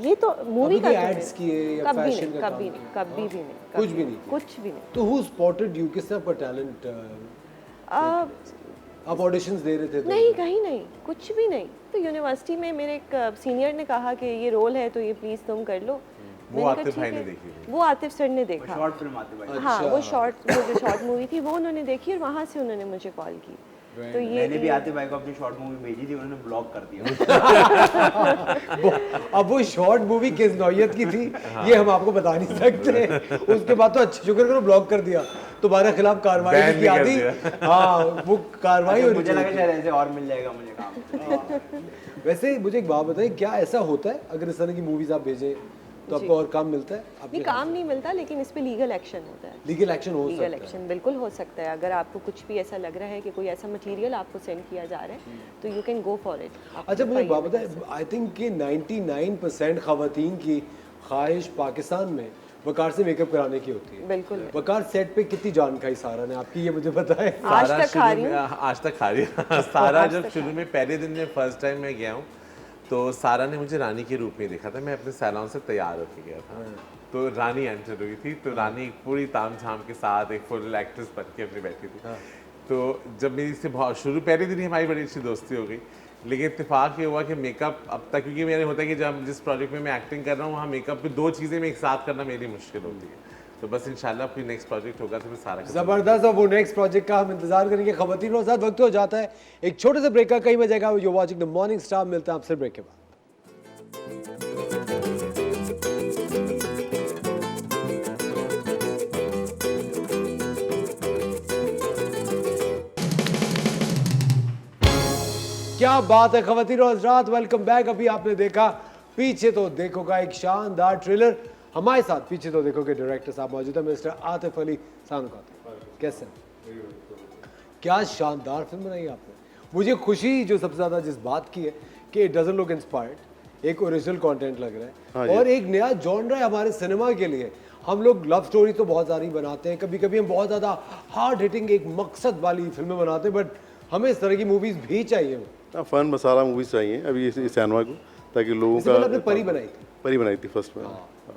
ये तो मूवी का एड्स किए या फैशन का कभी नहीं, कभी भी नहीं, कुछ भी नहीं, कुछ भी नहीं। तो हू स्पॉटेड यू, किसने आपका टैलेंट आप ऑडिशंस दे रहे थे तो? नहीं, कहीं नहीं, कुछ भी नहीं। तो यूनिवर्सिटी में मेरे एक सीनियर ने कहा कि ये रोल है तो ये प्लीज़ तुम कर लो। वो आतिफ भाई ने देखी थी। वो आतिफ सर ने देखा, शॉर्ट फिल्म आती भाई। हाँ वो शॉर्ट मूवी थी, वो उन्होंने देखी और वहाँ से उन्होंने मुझे कॉल की। तो ये मैंने भी आतिफ भाई को अपनी शॉर्ट मूवी भेजी थी, उन्होंने ब्लॉक कर दिया। अब वो शॉर्ट मूवी किस नौयत की थी ये हम आपको बता नहीं सकते। उसके बाद तो अच्छा शुक्र करो ब्लॉक कर दिया, तुम्हारे खिलाफ कार्रवाई की आदि। हाँ वो कार्रवाई होनी मुझे लगा चाहिए। शायद ऐसे और मिल जाएगा मुझे काम। वैसे मुझे एक बात बताइए, क्या ऐसा होता है अगर इस तरह की मूवीज आप भेजें तो आपको और काम मिलता है? नहीं, काम नहीं मिलता, लेकिन इस पे लीगल एक्शन होता है। लीगल एक्शन हो सकता लीगल है? एक्शन बिल्कुल हो सकता है। अगर आपको कुछ भी ऐसा लग रहा है कि कोई ऐसा मटेरियल आपको सेंड किया जा रहा है तो you can go for it. अच्छा मुझे बात बताए, आई थिंक कि 99% खवातीन की ख्वाहिश पाकिस्तान में वकार से मेकअप कराने की होती है। बिल्कुल। वकार सेट पे कितनी जान खाई सारा ने आपकी, ये मुझे बताएं। आज सारा तक खा रही शुरू में, हूँ। आज तक खा रही है। सारा जब शुरू में पहले दिन में फर्स्ट टाइम मैं गया हूँ तो सारा ने मुझे रानी के रूप में देखा था। मैं अपने सैलून से तैयार होके गया था, तो रानी एंटर हुई थी। तो रानी पूरी ताम झाम के साथ एक फुल एक्ट्रेस बन के अपनी बैठी थी। तो जब मेरी इससे बहुत पहले दिन ही हमारी बड़ी अच्छी दोस्ती हो गई। लेकिन इत्तेफाक ये हुआ कि मेकअप अब तक, क्योंकि मेरे होता है कि जब जिस प्रोजेक्ट में मैं एक्टिंग कर रहा हूँ वहाँ मेकअप पे 2 चीज़ें में एक साथ करना मेरी मुश्किल होती है। तो बस इंशाल्लाह कोई नेक्स्ट प्रोजेक्ट होगा तो मैं सारा जबरदस्त। और वो नेक्स्ट प्रोजेक्ट का हम इंतजार करेंगे। खवातीन और साथ वक्त हो जाता है एक छोटे से ब्रेक का, कहीं बजेगा you watching the morning star. मिलता है आपसे ब्रेक के बाद। क्या बात है खवातीन और हज़रात, वेलकम बैक। अभी आपने देखा पीछे तो देखो का एक शानदार ट्रेलर। हमारे साथ पीछे तो देखो के डायरेक्टर साहब मौजूद है, मिस्टर आतिफ अली सानुकाती। कैसे क्या शानदार फिल्म बनाई आपने। मुझे खुशी जो सबसे ज़्यादा जिस बात की है कि इट डजंट लुक इंस्पायर्ड, एक ओरिजिनल कंटेंट लग रहा है और एक नया जॉनर है हमारे सिनेमा के लिए। हम लोग लव स्टोरी तो बहुत सारी बनाते हैं, कभी कभी हम बहुत ज़्यादा हार्ड हिटिंग एक मकसद वाली फिल्में बनाते हैं, बट हमें इस तरह की मूवीज़ भी चाहिए। फन मसाला मूवीज चाहिए अभी इस सिनेमा को, ताकि लोगों इससे पहले का। आपने परी बनाई थी? परी बनाई थी फर्स्ट में।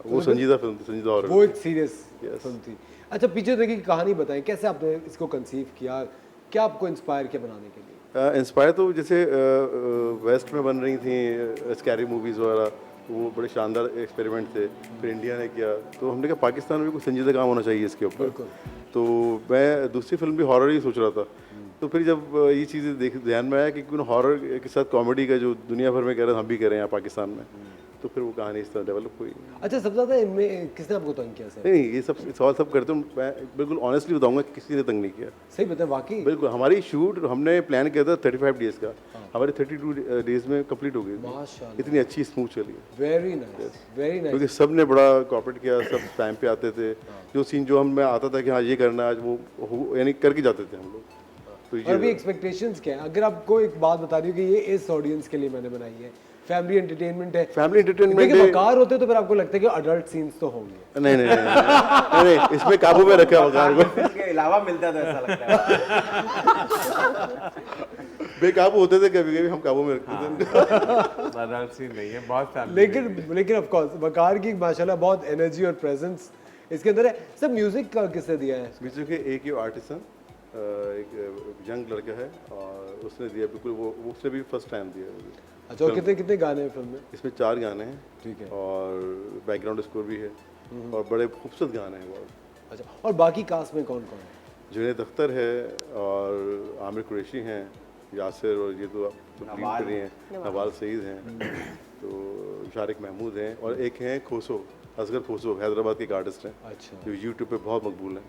वो संजीदा फिल्म थी, संजीदा हॉरर। वो एक सीरियस फिल्म थी। अच्छा पीछे देखिए की कहानी बताएं, कैसे आपने इसको कंसीव किया, क्या आपको इंस्पायर किया बनाने के लिए? इंस्पायर तो जैसे वेस्ट में बन रही थी स्कैरी मूवीज़ वगैरह, तो वो बड़े शानदार एक्सपेरिमेंट थे। फिर इंडिया ने किया तो हमने कहा पाकिस्तान में भी कुछ संजीदा काम होना चाहिए इसके ऊपर। तो मैं दूसरी फिल्म भी हॉरर ही सोच रहा था। तो फिर जब ये चीज़ें देख ध्यान में आया कि क्यों हॉरर के साथ कॉमेडी का जो दुनिया भर में कह रहे हैं हम भी करें यहाँ पाकिस्तान में, तो फिर वो कहानी इस तरह डेवलप हुई। अच्छा सबसे ज़्यादा इनमें किसने आपको तंग किया सर? नहीं ये सब सवाल सब करते हूँ, मैं बिल्कुल ऑनेस्टली बताऊंगा किसी ने तंग नहीं किया। सही बताए वाकई? बिल्कुल। हमारी शूट हमने प्लान किया था 35 डेज़ का, हमारे 32 डेज़ में कंप्लीट हो गई। माशाल्लाह, इतनी अच्छी स्मूथ चली। Very nice, very nice. क्योंकि सब ने बड़ा कोऑपरेट किया, सब टाइम पे आते थे। जो सीन जो हमें आता था कि हाँ ये करना है आज, वो यानी करके जाते थे हम लोग। तो और भी एक्सपेक्टेशंस क्या है? अगर आपको एक बात बता दी कि ये इस ऑडियंस के लिए मैंने बनाई है, फैमिली एंटरटेनमेंट है। फैमिली एंटरटेनमेंट देखिए वकार होते तो फिर आपको लगता है कि अडल्ट सीन्स तो होंगे। नहीं नहीं नहीं, नहीं इसमें काबू में रखा वकार को। इसके अलावा मिलता था ऐसा लगता है। बेकाबू होते थे कभी कभी, हम काबू में रखते थे। अडल्ट सीन नहीं है, बहुत फैमिली। लेकिन ऑफ कोर्स वकार की माशाल्लाह बहुत एनर्जी और प्रेजेंस इसके अंदर है। सब म्यूजिक का किसने दिया है? म्यूजिक के एक ही आर्टिस्ट एक यंग लड़का है और उसने दिया बिल्कुल, वो उसने भी फर्स्ट टाइम दिया। अच्छा और कितने कितने गाने हैं फिल्म में? इसमें 4 गाने हैं। ठीक है। और बैकग्राउंड स्कोर भी है और बड़े खूबसूरत गाने हैं बहुत। अच्छा और बाकी कास्ट में कौन कौन है? जुनैद अख्तर है और आमिर कुरैशी हैं, यासिर, और ये तो आप रही हैं नवाल सईद हैं, तो शारिक महमूद हैं, और एक हैं खोसो, असगर खोसो, हैदराबाद के एक आर्टिस्ट हैं। अच्छा। जो यूट्यूब पे बहुत मकबूल हैं,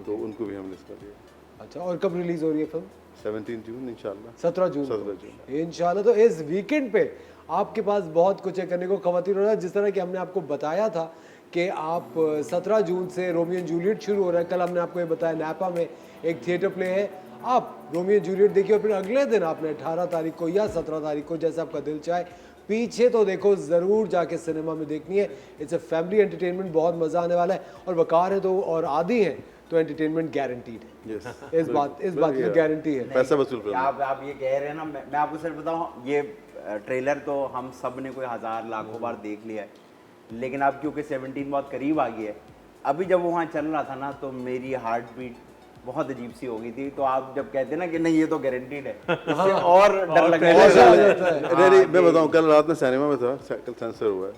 तो उनको भी हमने इसमें दिया। अच्छा, और कब रिलीज हो रही है फिल्म? 17 जून इंशाल्लाह। 17 जून 17 जून इंशाल्लाह। तो इस वीकेंड पे आपके पास बहुत कुछ है करने को ख़वातीन और हज़रात। जिस तरह कि हमने आपको बताया था कि आप 17 जून से रोमियो एंड जूलियट शुरू हो रहा है। कल हमने आपको ये बताया नैपा में एक थिएटर प्ले है, आप रोमियो एंड जूलियट देखिए और फिर अगले दिन आपने 18 तारीख को या 17 तारीख को, जैसे आपका दिल चाहे, पीछे तो देखो ज़रूर जाके सिनेमा में देखनी है। इट्स अ फैमिली एंटरटेनमेंट, बहुत मज़ा आने वाला है। और वकार है तो और आदि हैं तो एंटरटेनमेंट गारंटीड है। इस बात की गारंटी है। पैसा वसूल करना। आप ये कह रहे हैं ना, मैं आपको सिर्फ बताऊं, ये ट्रेलर तो हम सब ने कोई हज़ार लाखों बार देख लिया है, लेकिन अब क्योंकि 17 बहुत करीब आ गई है, अभी जब वहाँ चल रहा था ना तो मेरी हार्ट बीट बहुत अजीब सी हो गई थी। तो आप जब कहते हैं ना कि नहीं ये तो गारंटीड है, इससे और डर लगने लगा है। नहीं, मैं बताऊं, कल रात में सिनेमा में था, कल सेंसर हुआ है,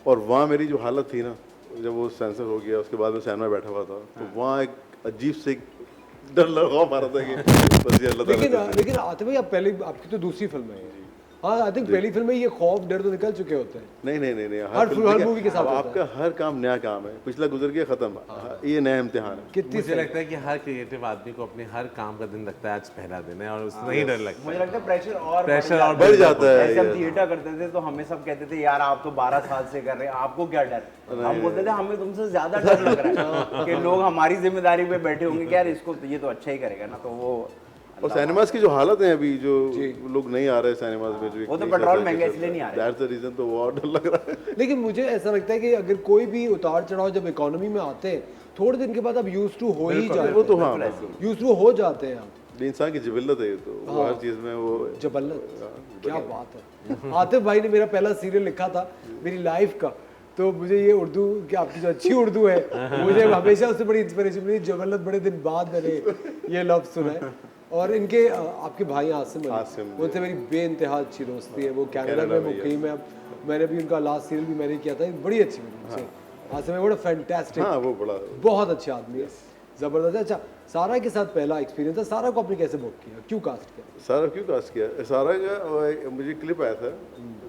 और वहाँ मेरी जो हालत थी ना, जब वो सेंसर हो गया उसके बाद में सिनेमा में बैठा हुआ था, तो वहाँ एक अजीब से डर लगा मारा था कि बस ये अल्लाह ताला। लेकिन आते भाई, आप पहले, आपकी तो दूसरी फिल्म है। हाँ, आई थिंक पहली फिल्म में ये खौफ डर तो निकल चुके होते हैं। नहीं, हर मूवी के साथ आपका हर काम नया काम है, पिछला गुजर गया खत्म, ये नया इम्तिहान है। कितनी मुझे लगता है कि हर क्रिएटिव आदमी को अपने हर काम का दिन लगता है आज पहला दिन है, और उससे नहीं डर लगता। मुझे लगता है प्रेशर और बढ़ जाता है। जैसे हम थिएटर करते थे तो हमें सब कहते थे यार आप तो 12 साल से कर रहे हैं, आपको क्या डर? हम बोलते थे हमें तुमसे ज्यादा डर लग रहा है कि लोग हमारी जिम्मेदारी पे बैठे होंगे कि यार इसको ये तो अच्छा ही करेगा ना। तो वो और सिनेमास की जो हालत है अभी, जो लोग नहीं आ रहे सिनेमास में, जो वो तो पेट्रोल महंगा इसलिए नहीं आ रहा है, दैट्स द रीजन। तो वो और डर लग रहा है। लेकिन मुझे ऐसा लगता है कि अगर कोई भी उतार चढ़ाव जब इकोनॉमी में आते हैं, थोड़े दिन के बाद अब यूज टू हो ही जाते हैं। वो तो हाँ, यूज टू हो जाते हैं आप। इंसान की जिबिल्लत है ये, तो वो हर चीज में वो जबल्लत, क्या बात है। आतिफ भाई ने मेरा पहला सीरियल लिखा था मेरी लाइफ का, तो मुझे ये उर्दू की आपकी जो अच्छी उर्दू है, मुझे हमेशा उससे बड़ी इंस्पिरेशन मिली। जबल्लत बड़े दिन बाद मैंने ये लफ्ज़ सुना है। और इनके आपके भाई आसिम, उनसे मेरी बेइंतहा अच्छी दोस्ती है। वो कनाडा में मुकीम है। अब मैंने भी उनका लास्ट सीरियल भी मैंने किया था, बड़ी अच्छी मेरी आसिम है, बड़ा फैंटास्टिक। हाँ, वो बड़ा बहुत अच्छा आदमी है, ज़बरदस्त है। अच्छा, सारा के साथ पहला एक्सपीरियंस था। सारा को आपने कैसे बुक किया, क्यों कास्ट किया? सारा क्यों कास्ट किया? सारा का मुझे क्लिप आया था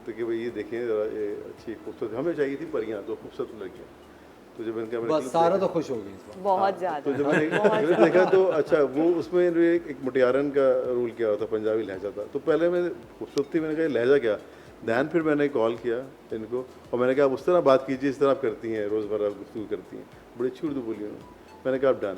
तो कि भाई ये देखें जरा, ये अच्छी खूबसूरत, हमें चाहिए थी परियां, तो खूबसूरत लड़कियाँ। तो जब मैंने बस सारा तो खुश हो गई इस बार बहुत ज्यादा। तो जब मैंने देखा तो अच्छा, वो उसमें एक मुटियारन का रोल किया हुआ था, पंजाबी लहजा था। तो पहले मैं खूबसूरती, मैंने कहा लहजा क्या, दैन फिर मैंने कॉल किया इनको और मैंने कहा आप उस तरह बात कीजिए, इस तरह आप करती हैं, रोज़मर्रा गुफ्तगू करती हैं। बड़ी अच्छी उर्दू बोली उन्होंने। मैंने कहा आप डन,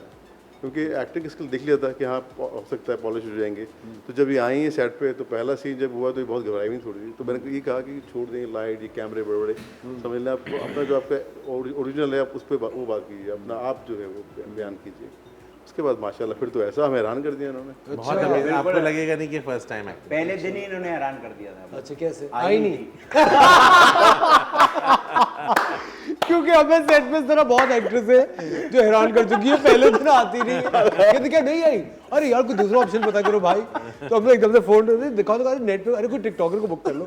क्योंकि एक्टिंग स्किल देख लिया था कि हाँ हो सकता है पॉलिश हो जाएंगे। तो जब ये आई हैं सेट पे, तो पहला सीन जब हुआ तो ये बहुत घबराई हुई थोड़ी सी। तो मैंने ये कहा कि छोड़ देंगे लाइट, ये कैमरे बड़े बड़े, समझ लें आप अपना जो आपका ओरिजिनल है आप उस पर वो बात कीजिए, अपना आप जो है वो बयान कीजिए। उसके बाद माशाल्लाह फिर तो ऐसा हमें हैरान कर दिया इन्होंने। बहुत अमेजिंग। आपको लगेगा नहीं कि फर्स्ट टाइम एक्टिंग, पहले दिन ही इन्होंने हैरान कर दिया था। अच्छा, कैसे आई नहीं? क्योंकि हमें सेट पे इस तरह बहुत एक्ट्रेस है जो हैरान कर चुकी है, पहले दिन आती नहीं है, कहते क्या नहीं आई, अरे यार कोई दूसरा ऑप्शन पता करो भाई। तो हम लोग एकदम से फोन दिखाओ तो नेट पे, अरे कोई टिकटॉकर को बुक कर लो।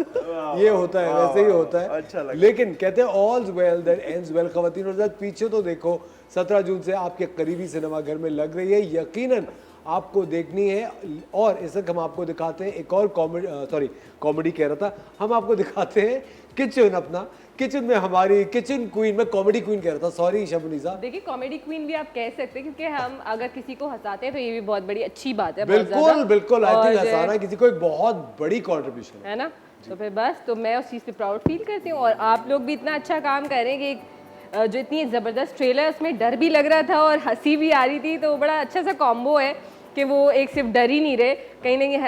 ये होता है, वैसे ही होता है। अच्छा लगा। लेकिन कहते हैं ऑल्स वेल दैट एंड्स वेल। ख़वातीन और हज़रात, पीछे तो देखो 17 जून से आपके करीबी सिनेमा घर में लग रही है, यकीनन आपको देखनी है। और इस वक्त हम आपको दिखाते हैं एक और कॉमेडी कह रहा था, हम आपको दिखाते हैं किचन, अपना किचन में हमारी किचन क्वीन, मैं कॉमेडी क्वीन कह रहा था, सॉरी शबनीसा। देखिए कॉमेडी क्वीन भी आप कह सकते हैं, क्योंकि हम अगर किसी को हंसाते हैं तो ये भी बहुत बड़ी अच्छी बात है। बिल्कुल बिल्कुल, आई थिंक हंसाना किसी को एक बहुत बड़ी कंट्रीब्यूशन है ना। तो फिर बस, तो मैं उस चीज़ पे प्राउड फील करती हूँ। और आप लोग भी इतना अच्छा काम कर रहे हैं कि जो इतनी ज़बरदस्त ट्रेलर, उसमें डर भी लग रहा था और हंसी भी आ रही थी, तो बड़ा अच्छा सा कॉम्बो है कि वो एक सिर्फ डर ही नहीं रहे, कहीं ना कहीं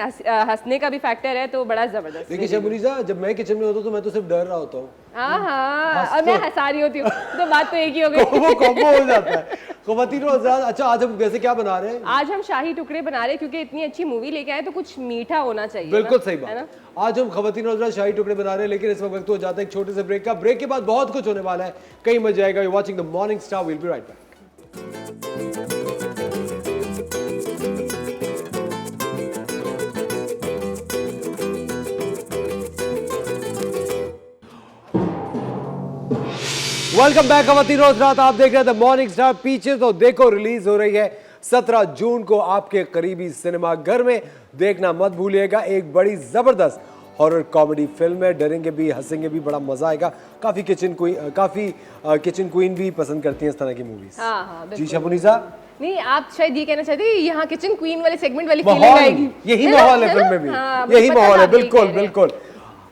हंसने का भी फैक्टर है, तो बड़ा जबरदस्त। देखिए शबनीसा, जब मैं किचन में होता हूँ तो मैं तो सिर्फ डर रहा होता हूँ, और मैं हंसा रही होती हूँ, तो बात तो एक ही हो गई। वो कॉम्बो हो जाता है। ख़वातीन और हज़रात, अच्छा आज हम वैसे क्या बना रहे हैं? आज हम शाही टुकड़े बना रहे हैं, क्योंकि इतनी अच्छी मूवी लेके आए तो कुछ मीठा होना चाहिए। बिल्कुल सही बात। आज हम ख़वातीन और हज़रात शाही टुकड़े बना रहे हैं, लेकिन इस वक्त हो जाता है एक छोटे से ब्रेक का। ब्रेक के बाद बहुत कुछ होने वाला है, कहीं मजा आएगा। You watching the morning star, will be right back. Welcome back ख़वातीन और हज़रात, आप देख रहे हैं द मॉर्निंग स्टार। पीछे तो देखो रिलीज हो रही है 17 जून को आपके करीबी सिनेमा घर में, देखना मत भूलिएगा। एक बड़ी जबरदस्त हॉरर कॉमेडी फिल्म है, डरेंगे भी, हंसेंगे भी, बड़ा मजा आएगा। काफी किचन क्वीन भी पसंद करती हैं इस तरह की मूवीज। हाँ, जी शबुनीसा, नहीं आप शायद ये कहना चाहते हैं यहाँ किचन क्वीन वाले सेगमेंट वाली फीलिंग माहौल, आएगी, यही है ना? माहौल है है फिल्म ना? में भी, हाँ, यही पता माहौल है। आप यही बिल्कुल कह रहे हैं। बिल्कुल।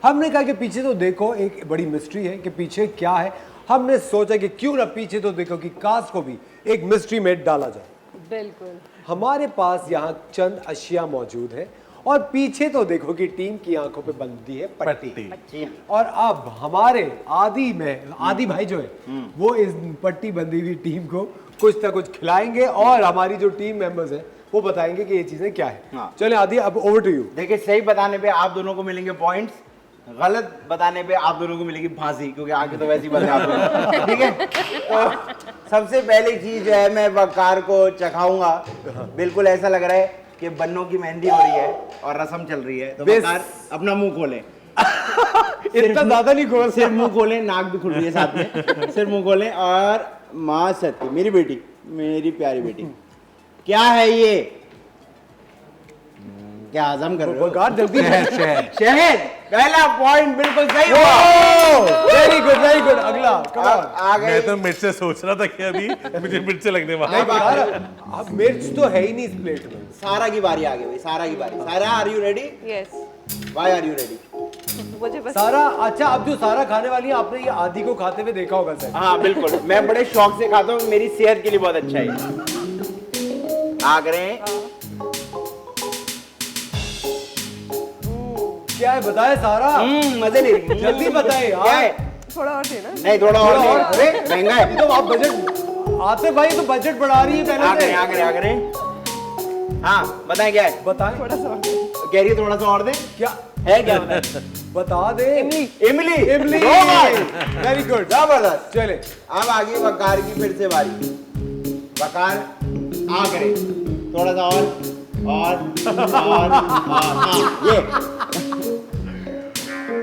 हमने कहा कि पीछे तो देखो, एक बड़ी मिस्ट्री है कि पीछे क्या है। हमने सोचा कि क्यों ना पीछे तो देखो कि कास्ट को भी एक मिस्ट्री में डाला जाए। बिल्कुल। हमारे पास यहाँ चंद अशिया मौजूद है और पीछे तो देखो कि टीम की आंखों पे बंदी है पट्टी। और अब हमारे आदि भाई जो है वो इस पट्टी बंदी हुई टीम को कुछ ना कुछ खिलाएंगे और हमारी जो टीम मेंबर्स हैं वो बताएंगे कि ये चीजें क्या है। हाँ। चले आदि, अब ओवर टू यू। देखिए, सही बताने पे आप दोनों को मिलेंगे पॉइंट्स, गलत बताने पे आप दोनों को मिलेगी फांसी, क्योंकि आगे तो वैसे ही बंदे आप दोनों। ठीक है, तो सबसे पहली चीज जो है मैं वकार को चखाऊंगा। बिल्कुल ऐसा लग रहा है कि बन्नों की मेहंदी हो रही है और रस्म चल रही है, तो वकार अपना मुंह खोले। इतना ज्यादा नहीं खोल, सिर्फ मुंह खोले, नाक भी खुल रही है साथ में। सिर्फ मुंह खोले और माँ सत्य, मेरी बेटी, मेरी प्यारी बेटी, क्या है ये? क्या हजम कर रहे हो? वकार जल्दी शहद। पहला पॉइंट बिल्कुल सही हुआ। Very good very good. अगला आ गई। मैं तो मिर्च से सोच रहा था कि अभी मुझे मिर्च से लगने वाला नहीं वकार, अब मिर्च तो है ही नहीं इस प्लेट में। सारा की बारी आ गई भाई, सारा की बारी। Sara, are you ready? Yes, why are you ready? मुझे बस सारा, अच्छा अब जो सारा खाने वाली है, आपने ये आदि को खाते हुए देखा होगा सर। हाँ बिल्कुल, मैं बड़े शौक से खाता हूँ, मेरी सेहत के लिए बहुत अच्छा है। आगरे क्या है बताए सारा? मजे ले रही। जल्दी बताए क्या है? यार। थोड़ा और देना। नहीं, थोड़ा और थोड़ा और। अरे महंगा है। ये तो आप बजट आते भाई, तो बजट बढ़ा रही है पहले आगरे से। आगरे आगरे। हाँ बताएं क्या है? बताएं। थोड़ा सा और दे। कह रही है थोड़ा सा और दे। क्या है क्या? बताएं। बता दे। इमली। इमली। दो बार। वेरी गुड, जबरदस्त। चले। अब आ गई वकार की फिर से बारी। वकार आगरे, थोड़ा सा और हाँ ये।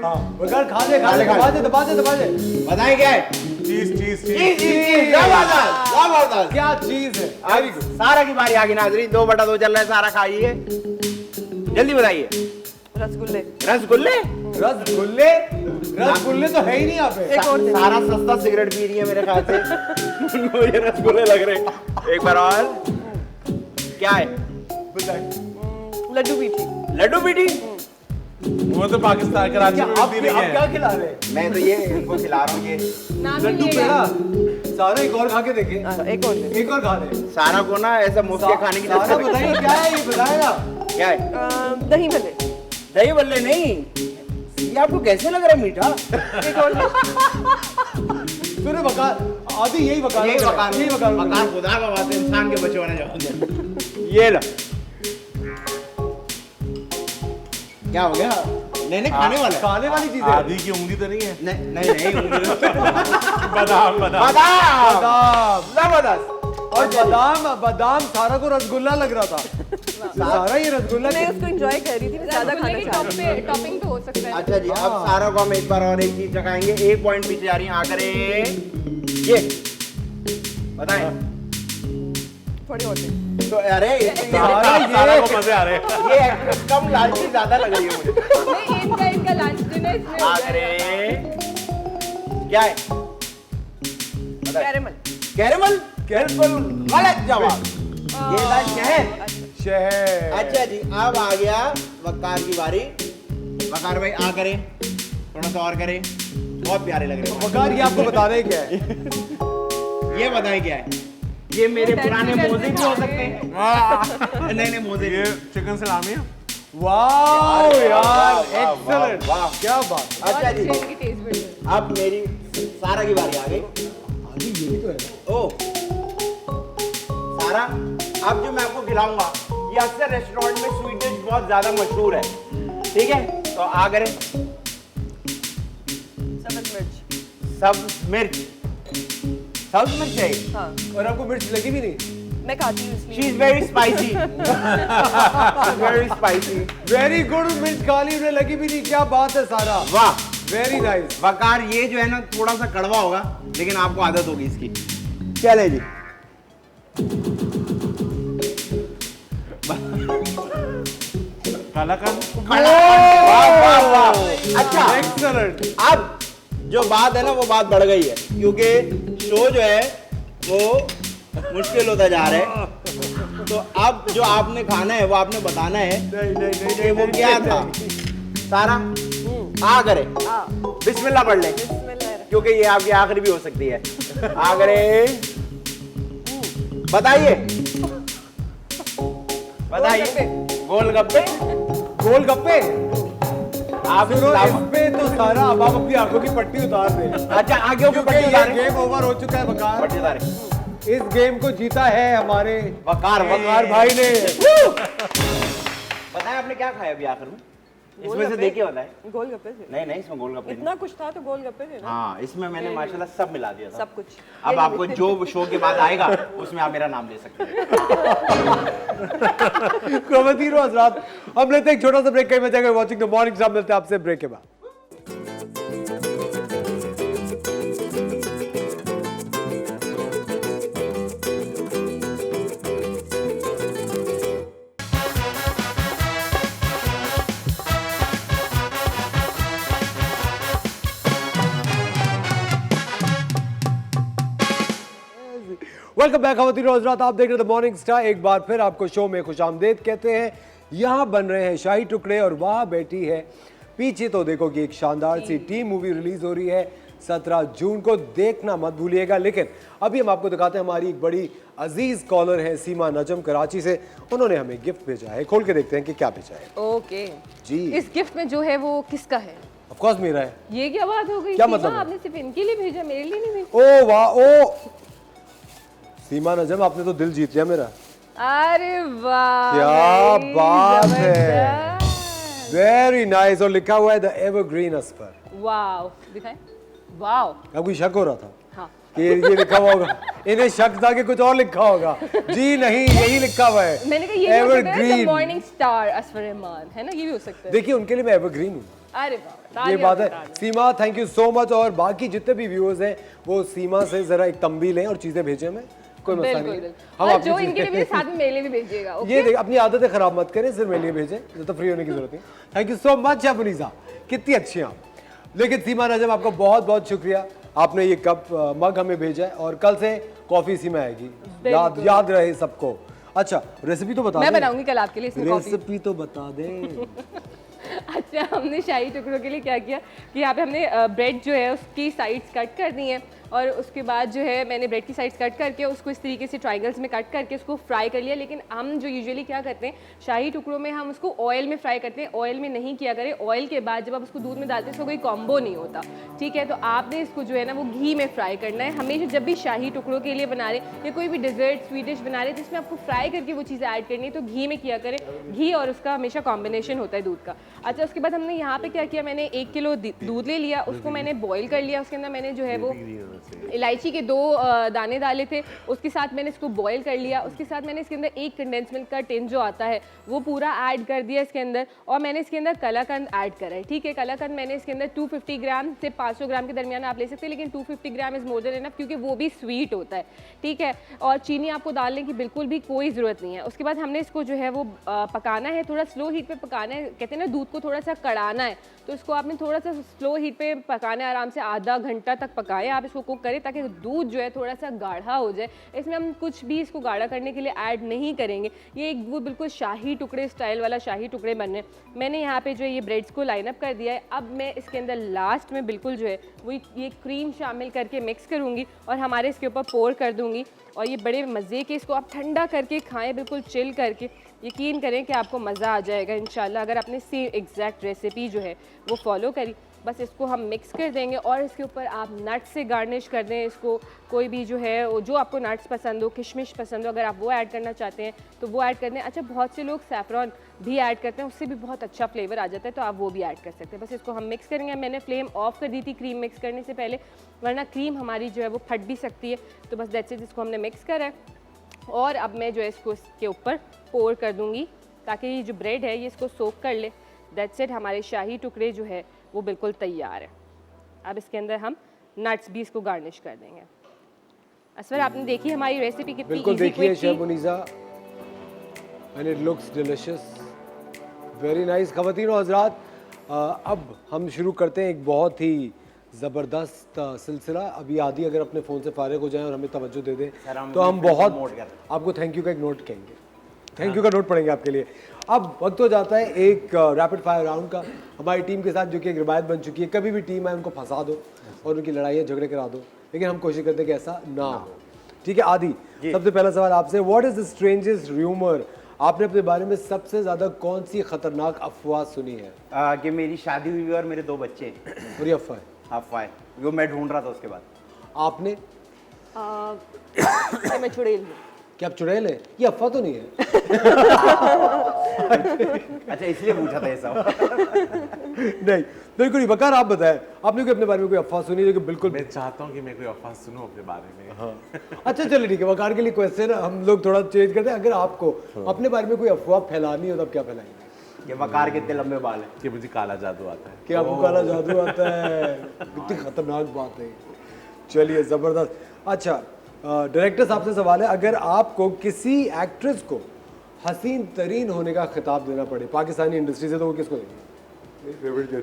हाँ वकार खा ले, खा ले, दबा दे दबा दे दबा दे। बताएं क्या है? चीज चीज चीज, चीज, जबरदस्त जबरदस्त। क्या चीज है? Very good. सारा की बारी आगे नाजरी, 2/2 चल रहा है, सारा खाइए, जल्दी बताइए। रसगुल्ले। रसगुल्ले? रसगुल्ले? रसगुल्ले तो है ही नहीं यहाँ पे। एक और दे। सारा सस्ता सिगरेट पी रही है मेरे ख्याल से। उनको ये रसगुल्ले लग रहे हैं। एक बार और। क्या है? लड्डू मीठी। लड्डू पीटी? वो तो पाकिस्तान कराची में आप मिलती नहीं क्या है। खिला रहे हैं? मैं तो ये इनको खिला रहा हूँ ये नाम ही लड्डू लिया पेड़ा। गया। सारा एक और खा के देखे। एक और दे। एक और खा ले। सारा को ना ऐसा मुफ्त के खाने की सारा जरूरत बताइए नहीं। क्या है, ये बताएगा। क्या है? दही भल्ले। दही बल्ले नहीं, ये आपको कैसे लग रहा है मीठा? एक और दे। सुनो वकार, आदि यही वकार, यही वकार, यही वकार। वकार खुदा का बात है, इंसान के बच्चे होने जाओगे। ये लो। क्या हो गया? नहीं खाने वाला है। खाने वाली चीज है। आधी की उंगली तो नहीं है। नहीं बादाम बादाम बादाम बादाम। जबरदस्त। और बादाम सारा को रसगुल्ला लग रहा था। सारा ये रसगुल्ला। मैं उसको एंजॉय कर रही थी, मैं ज्यादा खाना रसगुल्ले की चाह रही थी। टॉपिंग तो हो सकता है। अच्छा जी, अब सारा को हम एक बार और एक चीज चखाएंगे। 1 पॉइंट पीछे जा रही है। आकर ये बताएं। थोड़ी और दे। तो अरे सारा को मजे आ रहे हैं। ये एक्ट्रेस कम लालची ज्यादा लग रही है मुझे। नहीं, इनका लंच डिनर इसमें हो आकर जाएगा। क्या है? कैरेमल। कैरेमल? बिल्कुल गलत जवाब। ये था शहद। शहर। अच्छा जी, अब आ गया वकार की बारी। वकार भाई आ करे, थोड़ा सा और करे, बहुत प्यारे लग रहे हैं। वकार ये आपको बता रहे क्या है? ये बताएं क्या है? ये मेरे पुराने मोजे भी हो सकते हैं। नहीं मोजे ये चिकन सलामी है। वाह यार, वाह, एक्सीलेंट, वाह। क्या बात। अच्छा जी, बहुत अच्छे इनकी taste buds हैं। अब मेरी सारा की बारी आ गई। आदि ये भी तो है। ओ सारा, अब जो मैं आपको खिलाऊंगा ये अक्सर रेस्टोरेंट में स्वीट डिश बहुत ज्यादा मशहूर है, ठीक है? तो आ करें। सब्ज मिर्च। सब्ज मिर्च। सब्ज मिर्च है। हाँ, और आपको मिर्च लगी भी नहीं? मैं खाती हूँ इसलिए। She is very spicy. Very spicy. Very good, मिर्च खा ली, उन्हें लगी भी नहीं। क्या बात है सारा, वाह। Very nice. वकार ये जो है ना थोड़ा सा कड़वा होगा, लेकिन आपको आदत होगी इसकी। चले जी। कलाकंद। वाह वाह वाह, अच्छा एक्सलेंट। अब जो बात है ना वो बात बढ़ गई है, क्योंकि शो जो है वो मुश्किल होता जा रहा है। तो अब जो आपने खाना है वो आपने बताना है कि वो क्या था। सारा आ करे, बिस्मिल्लाह पढ़ ले, क्योंकि ये आपकी आखिरी भी हो सकती है। आ करे, बताइए बताइए। गोलगप्पे, गोलगप्पे। आप सुनो, इस पे तो सारा अब आप अपनी आंखों की पट्टी उतार दें। अच्छा, आगे क्योंकि ये गेम ओवर हो चुका है। वकार, पट्टी उतारे। इस गेम को जीता है हमारे वकार भाई ने। बताएं आपने क्या खाया अभी आखिर में? इसमें से देखिए बताएं। गोलगप्पे थे। नहीं नहीं, इसमें गोलगप्पे नहीं। इतना कुछ था तो गोलगप्पे थे ना। हाँ, इसमें मैंने माशाल्लाह सब मिला दिया था। सब कुछ। अब आपको जो शो के बाद आएगा उसमें आप मेरा नाम ले सकते हैं। खवातीन और हज़रात, हम लेते हैं एक छोटा सा ब्रेक। कहीं बचा वॉचिंग द मॉर्निंग स्टार। मिलते हैं आपसे ब्रेक के बाद। वेलकम बैक खवातीन और हज़रात, आप देख रहे थे मॉर्निंग स्टार। एक बार फिर आपको शो में खुशामदीद कहते हैं। यहाँ बन रहे हैं शाही टुकड़े और वहाँ बैठी है पीछे तो देखो कि एक शानदार सी टीम मूवी रिलीज हो रही है 17 जून को। देखना मत भूलिएगा। लेकिन अभी हम आपको दिखाते हैं, हमारी एक बड़ी अजीज कॉलर है सीमा नजम कराची से। उन्होंने हमें गिफ्ट भेजा है, खोल के देखते हैं कि क्या भेजा है। ओके जी, इस गिफ्ट में जो है वो किसका है? ऑफ कोर्स मेरा है। ये क्या बात हो गई? क्या सीमा, मतलब है? आपने सिर्फ इनके लिए भेजा, मेरे लिए नहीं भेजा? ओ वाह, ओ सीमा नजम, आपने तो दिल जीत लिया मेरा। अरे वाह, क्या भाई, बात है, जबरदस्त। Very nice. और लिखा हुआ है द एवरग्रीन असफर। वाओ, दिखाएं। वाओ, अब कोई शक हो रहा था हाँ। कि ये लिखा हुआ होगा। इन्हें शक था कि कुछ और लिखा होगा। जी नहीं, यही लिखा हुआ है। मैंने कहा ये भी हो सकता है evergreen. Morning star Asfar Rahman, है ना? ये भी हो सकता है। देखिए, उनके लिए मैं एवरग्रीन हूँ। अरे वाह, ये तालियां बात है। तालियां। सीमा, थैंक यू सो मच। और बाकी जितने भी व्यूअर्स हैं वो सीमा से जरा एक तंबी लें और चीजें भेजें हमें, कोई मसला बिल्कुल नहीं है। बिल्कुल। और आपकी जो चीज़ें- इनके लिए भेजे साथ में मेरे लिए भी भेजिएगा। ओके? ये देख, अपनी आदतें खराब मत करें, सिर्फ मेरे लिए भेजें, ज़्यादा फ्री होने की जरूरत नहीं। थैंक यू सो मच मुनीसा, कितनी अच्छी हैं आप। लेकिन सीमा नजम, आपका बहुत बहुत शुक्रिया, आपने ये कप मग हमें भेजा है। और कल से कॉफी इसी में आएगी, याद रहे सबको। अच्छा, रेसिपी तो बता दें। मैं बनाऊंगी कल आपके लिए इसमें कॉफी। रेसिपी तो बता दें। अच्छा, हमने शाही टुकड़ों के लिए क्या किया कि यहाँ पे हमने ब्रेड जो है उसकी साइड्स कट कर दी हैं और उसके बाद जो है मैंने ब्रेड की साइड्स कट करके उसको इस तरीके से ट्रायंगल्स में कट करके उसको फ्राई कर लिया। लेकिन हम जो यूजुअली क्या करते हैं शाही टुकड़ों में, हम उसको ऑयल में फ्राई करते हैं। ऑयल में नहीं किया करें, ऑयल के बाद जब आप उसको दूध में डालते हैं इसका कोई कॉम्बो नहीं होता, ठीक है? तो आपने इसको जो है ना वो घी में फ्राई करना है हमेशा। जब भी शाही टुकड़ों के लिए बना रहे या कोई भी डेजर्ट स्वीट डिश बना रहे जिसमें आपको फ्राई करके वो चीज़ें ऐड करनी है तो घी में किया करें। घी और उसका हमेशा कॉम्बिनेशन होता है दूध का। अच्छा, उसके बाद हमने यहाँ पे क्या किया, मैंने 1 किलो दूध ले लिया, उसको मैंने बॉईल कर लिया। उसके अंदर मैंने जो है वो इलायची के 2 दाने डाले थे, उसके साथ मैंने इसको बॉईल कर लिया। उसके साथ मैंने इसके अंदर 1 कंडेंस मिल्क का टिन जो आता है वो पूरा ऐड कर दिया इसके अंदर। और मैंने इसके अंदर कलाकंद ऐड करा है, ठीक है? कलाकंद मैंने इसके अंदर 250 ग्राम से 500 ग्राम के दरमियान आप ले सकते हैं, लेकिन 250 gram is more than enough क्योंकि वो भी स्वीट होता है, ठीक है? और चीनी आपको डालने की बिल्कुल भी कोई ज़रूरत नहीं है। उसके बाद हमने इसको जो है वो पकाना है, थोड़ा स्लो हीट पे पकाना है। कहते हैं ना दूध को थोड़ा सा कड़ाना है, तो इसको आपने थोड़ा सा स्लो हीट पे पकाना है, आराम से आधा घंटा तक पकाएं आप इसको, कुक करें ताकि दूध जो है थोड़ा सा गाढ़ा हो जाए। इसमें हम कुछ भी इसको गाढ़ा करने के लिए ऐड नहीं करेंगे। ये एक वो बिल्कुल शाही टुकड़े स्टाइल वाला शाही टुकड़े बनने। मैंने यहाँ पे जो है ये ब्रेड्स को लाइन अप कर दिया है। अब मैं इसके अंदर लास्ट में बिल्कुल जो है वो ये क्रीम शामिल करके मिक्स करूँगी और हमारे इसके ऊपर पोर कर दूँगी। और ये बड़े मज़े के, इसको आप ठंडा करके खाएँ, बिल्कुल चिल करके। यकीन करें कि आपको मज़ा आ जाएगा इंशाल्लाह अगर आपने सेम एग्जैक्ट रेसिपी जो है वो फॉलो करी। बस इसको हम मिक्स कर देंगे और इसके ऊपर आप नट्स से गार्निश कर दें इसको। कोई भी जो है जो आपको नट्स पसंद हो, किशमिश पसंद हो, अगर आप वो ऐड करना चाहते हैं तो वो ऐड कर दें। अच्छा, बहुत से लोग सैफरॉन भी ऐड करते हैं, उससे भी बहुत अच्छा फ्लेवर आ जाता है, तो आप वो भी ऐड कर सकते हैं। बस इसको हम मिक्स करेंगे। मैंने फ्लेम ऑफ कर दी थी क्रीम मिक्स करने से पहले, वरना क्रीम हमारी जो है वो फट भी सकती है। तो बस दैट्स इट, इसको हमने मिक्स करा है और अब मैं जो है इसको इसके ऊपर पोर कर दूँगी ताकि ये जो ब्रेड है ये इसको सोक कर ले। दैट्स इट, हमारे शाही टुकड़े जो है वो बिल्कुल तैयार है। अब इसके अंदर हम नट्स भी इसको गार्निश कर देंगे। असफर, आपने देखी हमारी रेसिपी कितनी बिल्कुल इजी देखिए क्विक शेफ थी। Munisa, and it looks delicious, very nice. खवातीन और हजरात, अब हम शुरू करते हैं एक बहुत ही ज़बरदस्त सिलसिला। अभी आदि अगर अपने फ़ोन से फारिग हो जाएं और हमें तवज्जो दे दें तो हम बहुत आपको थैंक यू का एक नोट कहेंगे, थैंक यू का नोट पढ़ेंगे आपके लिए। अब वक्त हो जाता है एक रैपिड फायर राउंड का। हमारी टीम के साथ जो कि एक रिवायत बन चुकी है, कभी भी टीम आए उनको फंसा दो और उनकी लड़ाइयाँ झगड़े करा दो, लेकिन हम कोशिश करते हैं कि ऐसा ना हो। ठीक है आदि, सबसे पहला सवाल आपसे, what is the strangest rumour? आपने अपने बारे में सबसे ज्यादा कौन सी खतरनाक अफवाह सुनी है? कि मेरी शादी हुई है और मेरे 2 बच्चे हैं। और ये अफवाह है? अफवाह है, जो मैं ढूंढ रहा था उसके बाद। आपने? कि मैं चुड़ैल हूँ। क्या आप चुड़ैल हैं? ये अफवाह तो नहीं है। अच्छा, इसलिए पूछा था ये सब। नहीं बिल्कुल नहीं। वकार आप बताएं, आपने कोई अपने बारे में कोई अफवाह सुनी जो कि बिल्कुल? मैं चाहता हूँ कि मैं कोई अफवाह सुनूं अपने बारे में। हाँ। अच्छा चलिए ठीक है, वकार के लिए क्वेश्चन हम लोग थोड़ा चेंज करते हैं। अगर आपको अपने बारे में कोई अफवाह फैलानी हो तो आप क्या फैलाएंगे? कि वकार के इतने लंबे बाल हैं, कि मुझे काला जादू आता है। कि आपको काला जादू आता है? कितनी खतरनाक बात है। चलिए ज़बरदस्त। अच्छा डायरेक्टर साहब से सवाल है, अगर आपको किसी एक्ट्रेस को हसीन तरीन होने का खिताब देना पड़े पाकिस्तानी इंडस्ट्री से, तो वो किसको देंगे? मेरी फेवरेट जो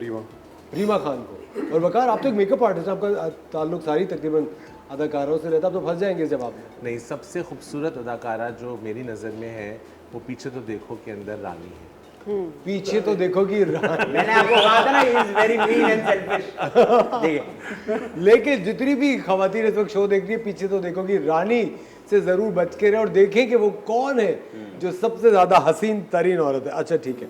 रीमा खान को। और वकार आप तो एक मेकअप आर्टिस्ट हैं, आपका ताल्लुक सारी तकरीबन अदाकारों से रहता, आप तो फंस जाएंगे इस जवाब में। नहीं, सबसे खूबसूरत अदाकारा जो मेरी नज़र में है वो पीछे तो देखो के अंदर रानी है। पीछे तो देखो कि मैंने आपको कहा था ना, he is very mean and selfish। देखिए, लेकिन जितनी भी खवातीन इस वक्त शो देख रही है, पीछे तो देखो कि रानी से जरूर बच के रहे और देखें कि वो कौन है जो सबसे ज्यादा हसीन तरीन औरत है। अच्छा ठीक है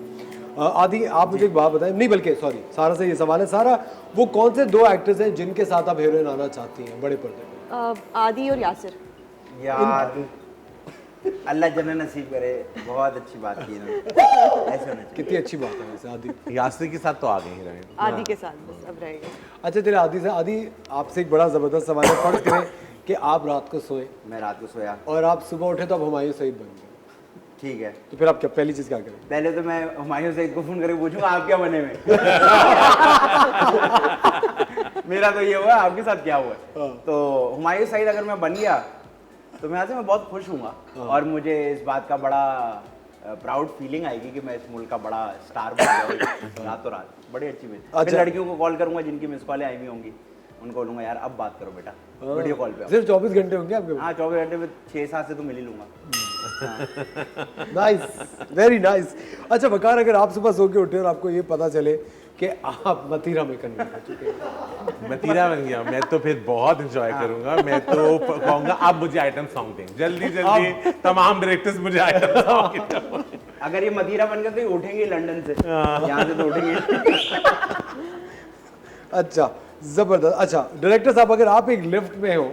आदि, आप मुझे एक बात बताएं, नहीं बल्कि सॉरी सारा से ये सवाल है। सारा, वो कौन से 2 एक्टर्स हैं जिनके साथ आप हीरोइन आना चाहती हैं बड़े पर्दे पे? आदि और यासिर। यार अल्लाह जन्नत नसीब करे, बहुत अच्छी बात की इन्होंने। ऐसे होना चाहिए। कितनी अच्छी बात है वैसे आदि। यासिर के साथ तो आ गए ही रहे। आदि के साथ बस अब रहेगा। अच्छा चलिए आदि से, आदि आपसे एक बड़ा ज़बरदस्त सवाल है। फर्ज करें कि आप रात को सोए, मैं रात को सोया और आप सुबह उठे तो आप हुमायूं सईद बन गए, ठीक है, तो फिर आप क्या पहली चीज़ क्या करें? पहले तो मैं हुमायूं सईद को फोन करके पूछूंगा आप क्या बने में। मेरा तो ये हुआ, आपके साथ क्या हुआ है? तो हुमायूं सईद अगर मैं बन गया तो मैं मैं बहुत खुश हूँ और मुझे इस बात का बड़ा प्राउड फीलिंग आएगी कि मैं इस मुल्क का बड़ा स्टार बन गया रातों रात। बड़ी अच्छी बात। फिर लड़कियों को कॉल करूंगा जिनकी मिस कॉलें आई हुई होंगी, उनको बोलूंगा यार अब बात करो बेटा, वीडियो कॉल पे। सिर्फ 24 घंटे होंगे आपके? हाँ 24 घंटे में 6-7 से तो मिल ही लूंगा। Nice, very nice. अच्छा वकार, अगर आप सुबह सो के उठे और आपको ये पता चले कि आप मतीरा में करने जा चुके हैं, मतीरा बन गया, मैं तो फिर बहुत एंजॉय करूंगा। मैं तो कहूंगा अब मुझे आइटम सॉन्ग दें जल्दी जल्दी, तमाम डायरेक्टर्स मुझे आइटम सॉन्ग। अगर ये मदीरा बन गया तो ये उठेंगे लंदन से, यहाँ से तो उठेंगे। अच्छा जबरदस्त। अच्छा डायरेक्टर साहब, अगर आप एक लिफ्ट में हो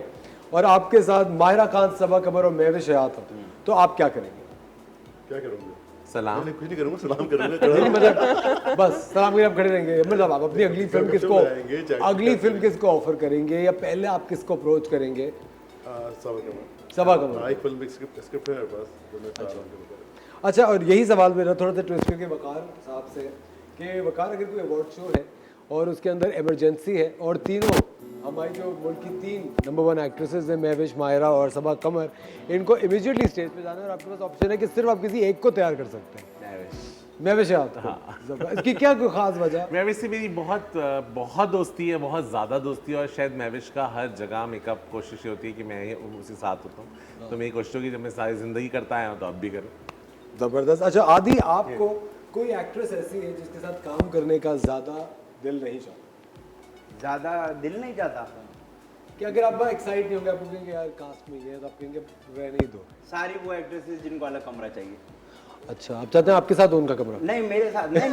और आपके साथ माहिरा खान, सबा कमर और महविश हयात हो, तो आप क्या करेंगे? क्या करूँगा? सलाम। कुछ नहीं करूँगा, सलाम करूँगा। मतलब बस सलाम के आप खड़े रहेंगे? मतलब आप अपनी अगली फिल्म किसको ऑफर करेंगे, या पहले आप किसको अप्रोच करेंगे? सबा कमर। एक फिल्म स्क्रिप्ट है मेरे पास जो मैं चाह रहा हूँ। अच्छा, और यही सवाल मेरा थोड़ा सा ट्विस्ट करके वकार साहब से कि वकार, अगर कोई अवार्ड शो है और उसके अंदर इमरजेंसी है और तीनों हमारी जो मुल्क की 3 नंबर 1 एक्ट्रेसेस हैं, महविश, माहिरा और सबा कमर, इनको इमीडिएटली स्टेज पे जाना है और आपके पास ऑप्शन है कि सिर्फ आप किसी एक को तैयार कर सकते हैं। महविश आता है, इसकी क्या कोई खास वजह? महविश से मेरी बहुत दोस्ती है, बहुत ज़्यादा दोस्ती है, और शायद महविश का हर जगह मेकअप कोशिश होती है कि मैं उसी साथ होता हूँ। तो मेरी कोशिश होगी जब मैं सारी ज़िंदगी करता आया हूँ तो अब भी करूँ। ज़बरदस्त। अच्छा आदि, आपको कोई एक्ट्रेस ऐसी है जिसके साथ काम करने का ज़्यादा दिल नहीं चाहता? ज़्यादा दिल नहीं चाहता कि अगर आप एक्साइट नहीं होंगे, आप कहेंगे यार कास्ट में ये है, तो आप कहेंगे रहने ही दो? सारी वो एक्ट्रेसेस जिनको अलग कमरा चाहिए। अच्छा, आप चाहते हैं आपके साथ उनका कमरा? नहीं, मेरे साथ नहीं।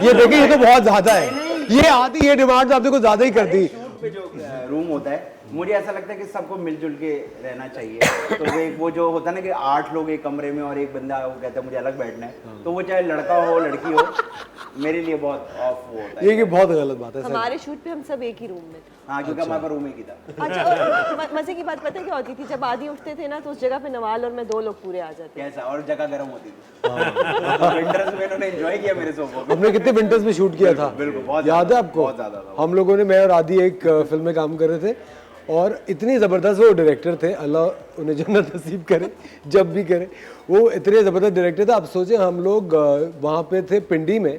ये देखिए, ये तो बहुत ज्यादा है। ये आदि ये डिमांड आपने कुछ ज्यादा ही कर दी। शूट पे जो रूम होता है, मुझे ऐसा लगता है कि सबको मिलजुल के रहना चाहिए। तो वो जो होता है ना कि 8 लोग एक कमरे में और एक बंदा वो कहता है मुझे अलग बैठना है, तो वो चाहे लड़का हो लड़की हो, मेरे लिए बहुत ऑफ वो होता है। ये कि बहुत गलत बात है। हमारे शूट पे हम सब एक ही रूम में थे। हाँ, क्योंकि हमारा रूम एक ही था। अच्छा, और मजे की बात पता है क्या होती थी? जब आदि उठते थे ना तो उस जगह पे नवाल और मैं 2 लोग पूरे आ जाते। कैसा? और जगह गर्म होती थी। विंटर्स में इन्होंने एंजॉय किया मेरे सोफे पे। हमने कितने विंटर्स में शूट किया था? बिल्कुल, बहुत याद है आपको? बहुत ज्यादा था। हम लोगों ने, मैं और आदि एक फिल्म में काम कर रहे थे और इतनी ज़बरदस्त वो डायरेक्टर थे, अल्लाह उन्हें जन्नत नसीब करे जब भी करे। वो इतने ज़बरदस्त डायरेक्टर थे। आप सोचें हम लोग वहाँ पे थे पिंडी में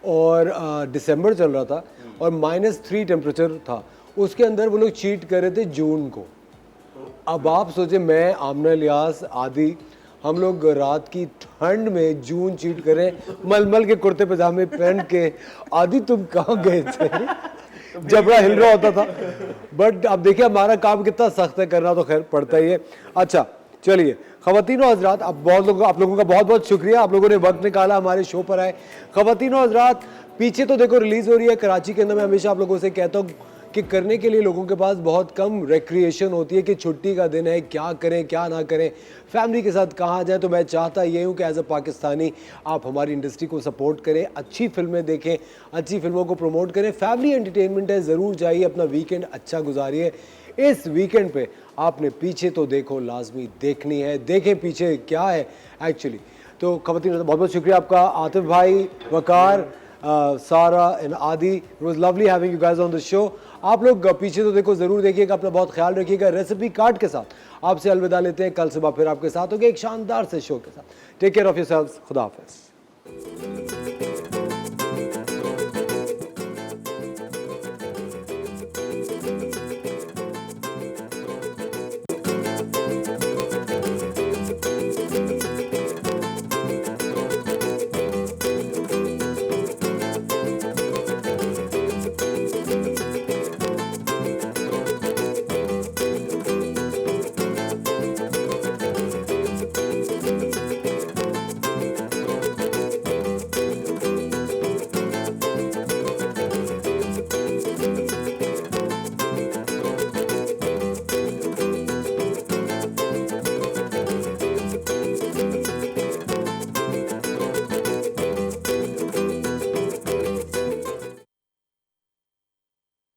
और दिसंबर चल रहा था और -3 टेम्परेचर था। उसके अंदर वो लोग चीट कर रहे थे जून को। अब आप सोचें मैं, आमना इलियास, आदि, हम लोग रात की ठंड में जून चीट करें, मलमल के कुर्ते पजामे पहन के। आदि तुम कहाँ गए थे? जबड़ा हिल रहा होता था। बट अब देखिए हमारा काम कितना सख्त है, करना तो खैर पड़ता ही है। अच्छा चलिए ख़वातीनो हज़रात, अब आप लोगों का बहुत बहुत शुक्रिया, आप लोगों ने वक्त निकाला हमारे शो पर आए। ख़वातीनो हज़रात, पीछे तो देखो रिलीज़ हो रही है कराची के अंदर। मैं हमेशा आप लोगों से कहता हूँ कि करने के लिए लोगों के पास बहुत कम रिक्रिएशन होती है कि छुट्टी का दिन है, क्या करें क्या ना करें, फैमिली के साथ कहाँ जाए। तो मैं चाहता ये हूँ कि एज अ पाकिस्तानी आप हमारी इंडस्ट्री को सपोर्ट करें, अच्छी फिल्में देखें, अच्छी फिल्मों को प्रमोट करें। फैमिली एंटरटेनमेंट है, ज़रूर चाहिए, अपना वीकेंड अच्छा गुजारिए। इस वीकेंड पे आपने पीछे तो देखो लाजमी देखनी है, देखें पीछे क्या है एक्चुअली। तो ख़वातीन बहुत बहुत शुक्रिया आपका, आतिफ भाई, वकार, सारा एंड आदि। It was lovely having you guys on the show. आप लोग पीछे तो देखो ज़रूर देखिएगा, अपना बहुत ख्याल रखिएगा। रेसिपी कार्ड के साथ आपसे अलविदा लेते हैं, कल सुबह फिर आपके साथ होंगे एक शानदार से शो के साथ। टेक केयर ऑफ़ योरसेल्व्स, खुदा हाफ़िज़।